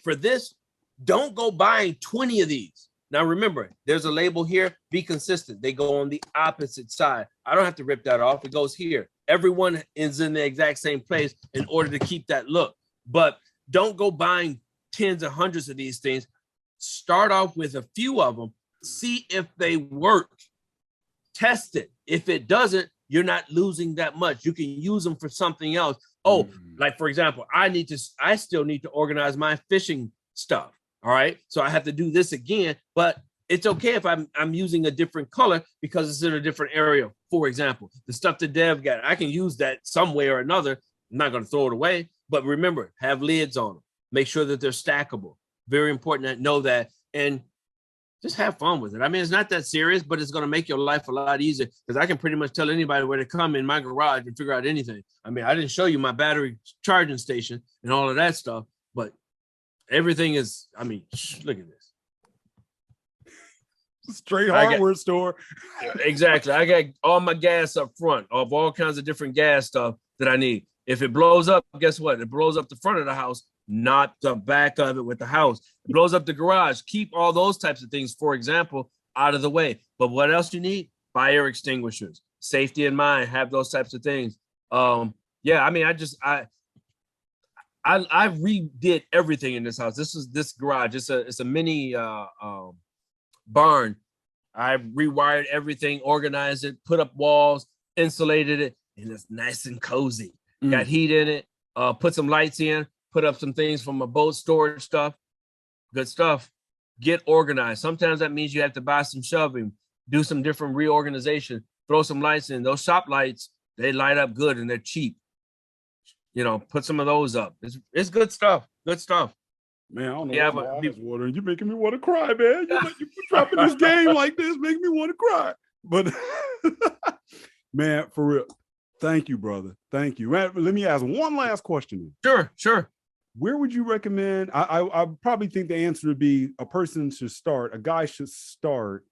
for this, don't go buying 20 of these. Now, remember, there's a label here. Be consistent. They go on the opposite side. I don't have to rip that off. It goes here. Everyone is in the exact same place in order to keep that look. But don't go buying tens or hundreds of these things. Start off with a few of them. See if they work. Test it. If it doesn't, you're not losing that much. You can use them for something else. Oh, like, for example, I still need to organize my fishing stuff. All right. So I have to do this again, but it's okay if I'm using a different color because it's in a different area. For example, the stuff that Dev got, I can use that some way or another. I'm not going to throw it away, but remember, have lids on them. Make sure that they're stackable. Very important to know that, and just have fun with it. I mean, it's not that serious, but it's going to make your life a lot easier because I can pretty much tell anybody where to come in my garage and figure out anything. I mean, I didn't show you my battery charging station and all of that stuff, but everything is, I mean, look at this. Straight hardware store. Exactly. I got all my gas up front of all kinds of different gas stuff that I need. If it blows up, guess what? It blows up the front of the house, not the back of it with the house. It blows up the garage. Keep all those types of things, for example, out of the way. But what else you need? Fire extinguishers. Safety in mind. Have those types of things. Yeah, I mean, I redid everything in this house. This garage. It's a mini barn. I rewired everything, organized it, put up walls, insulated it, and it's nice and cozy. Got heat in it. Put some lights in. Put up some things from a boat storage stuff. Good stuff. Get organized. Sometimes that means you have to buy some shoving, do some different reorganization, throw some lights in. Those shop lights, they light up good and they're cheap. You know, put some of those up. It's good stuff. Good stuff. Man, I don't know. Yeah, but water. You're making me want to cry, man. You dropping this game like this, make me want to cry. But man, for real, thank you, brother. Thank you. Man, let me ask one last question. Sure. Where would you recommend? I probably think the answer would be a guy should start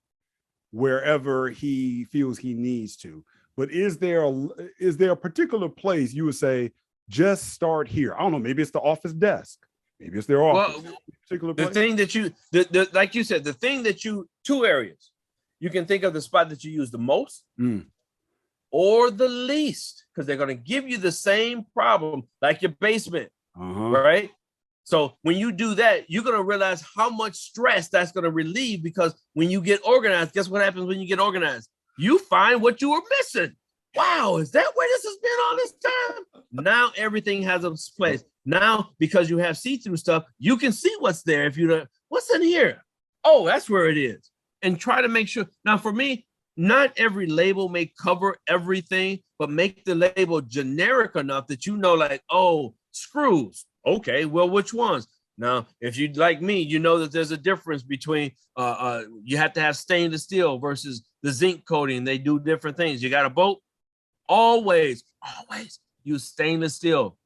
wherever he feels he needs to. But is there a particular place you would say, just start here? I don't know. Maybe it's the office desk. Maybe it's their office. Well, particular place. The thing that you, like you said, the thing that two areas. You can think of the spot that you use the most or the least, because they're going to give you the same problem like your basement, right? So when you do that, you're going to realize how much stress that's going to relieve, because when you get organized, guess what happens when you get organized? You find what you were missing. Wow, is that where this has been all this time? Now everything has a place. Now, because you have see-through stuff, you can see what's there. If you don't, what's in here? Oh, that's where it is. And try to make sure. Now, for me, not every label may cover everything, but make the label generic enough that you know, like, oh, screws. Okay, well, which ones? Now, if you like me, you know that there's a difference between you have to have stainless steel versus the zinc coating. They do different things. You got a boat? Always use stainless steel.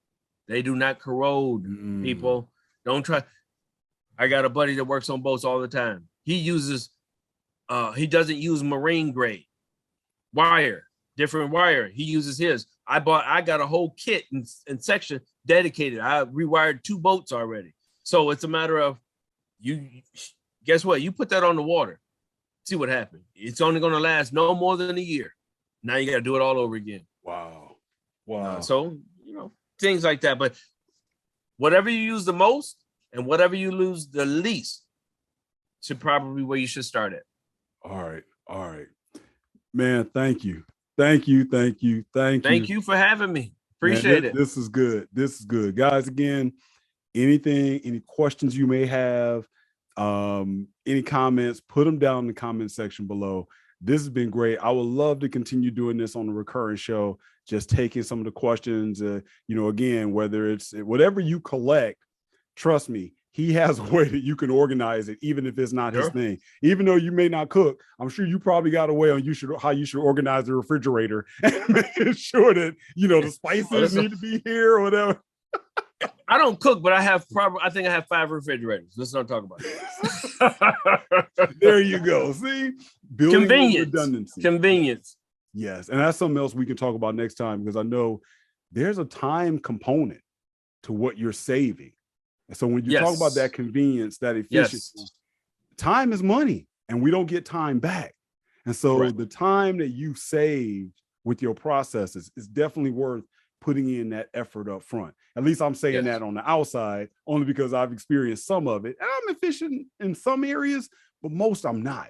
They do not corrode, people. Don't try. I got a buddy that works on boats all the time. He doesn't use marine grade wire, different wire. He uses his. I got a whole kit and section dedicated. I rewired 2 boats already. So it's a matter of guess what? You put that on the water, see what happens. It's only going to last no more than a year. Now you got to do it all over again. Wow. So, things like that. But whatever you use the most and whatever you lose the least should probably be where you should start at. All right. Man, thank you. Thank you for having me. Appreciate it. This is good. Guys, again, any questions you may have, any comments, put them down in the comment section below. This has been great. I would love to continue doing this on a recurring show, just taking some of the questions, again, whether it's whatever you collect, trust me, he has a way that you can organize it, even if it's not his Sure. thing. Even though you may not cook, I'm sure you probably got a way on how you should organize the refrigerator and making sure that, the spices need to be here or whatever. I don't cook, but I think I have 5 refrigerators. Let's not talk about it. There you go. See, building Convenience. redundancy. Convenience. Yes, and that's something else we can talk about next time, because I know there's a time component to what you're saving. And so when you talk about that convenience, that efficiency, time is money, and we don't get time back. And so the time that you saved with your processes is definitely worth putting in that effort up front. At least I'm saying that on the outside, only because I've experienced some of it. And I'm efficient in some areas, but most I'm not.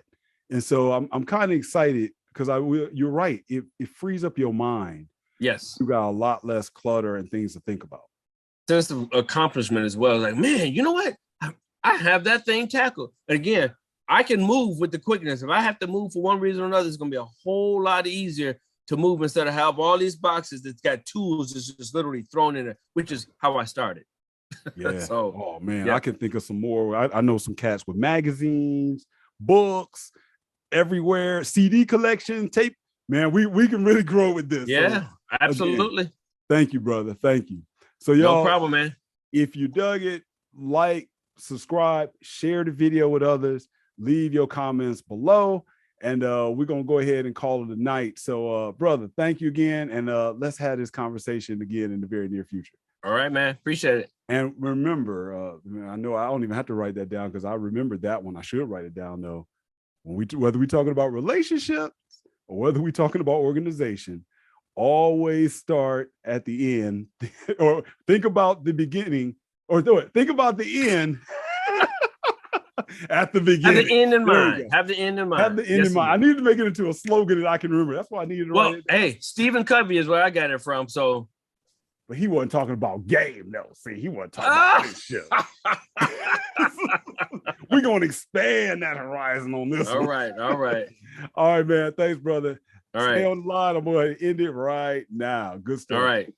And so I'm kind of excited, because you're right. It frees up your mind. Yes. You got a lot less clutter and things to think about. Sense of accomplishment as well. Like, man, you know what? I have that thing tackled. And again, I can move with the quickness. If I have to move for one reason or another, it's going to be a whole lot easier to move instead of have all these boxes that's got tools just literally thrown in it, which is how I started. Yeah. So, oh man, I can think of some more. I know some cats with magazines, books everywhere, CD collection, tape. Man, we can really grow with this. Yeah, so, absolutely. Again, thank you, brother. Thank you. So y'all, no problem, man. If you dug it, like, subscribe, share the video with others, leave your comments below, and we're gonna go ahead and call it a night. So brother, thank you again, and let's have this conversation again in the very near future. All right, man. Appreciate it. And remember, I know I don't even have to write that down, because I remembered that one. I should write it down though. Whether we're talking about relationships or whether we're talking about organization, always start at the end, or think about the beginning, or think about the end at the beginning. Have the end in mind. Have the end in mind. Have the end in mind. I need to make it into a slogan that I can remember. That's why I needed to write it down. Hey, Stephen Covey is where I got it from. So, but he wasn't talking about game, no. See, he wasn't talking about this shit. We're gonna expand that horizon on this. All right. All right, man. Thanks, brother. All right. Stay on the line. I'm going to end it right now. Good stuff. All right.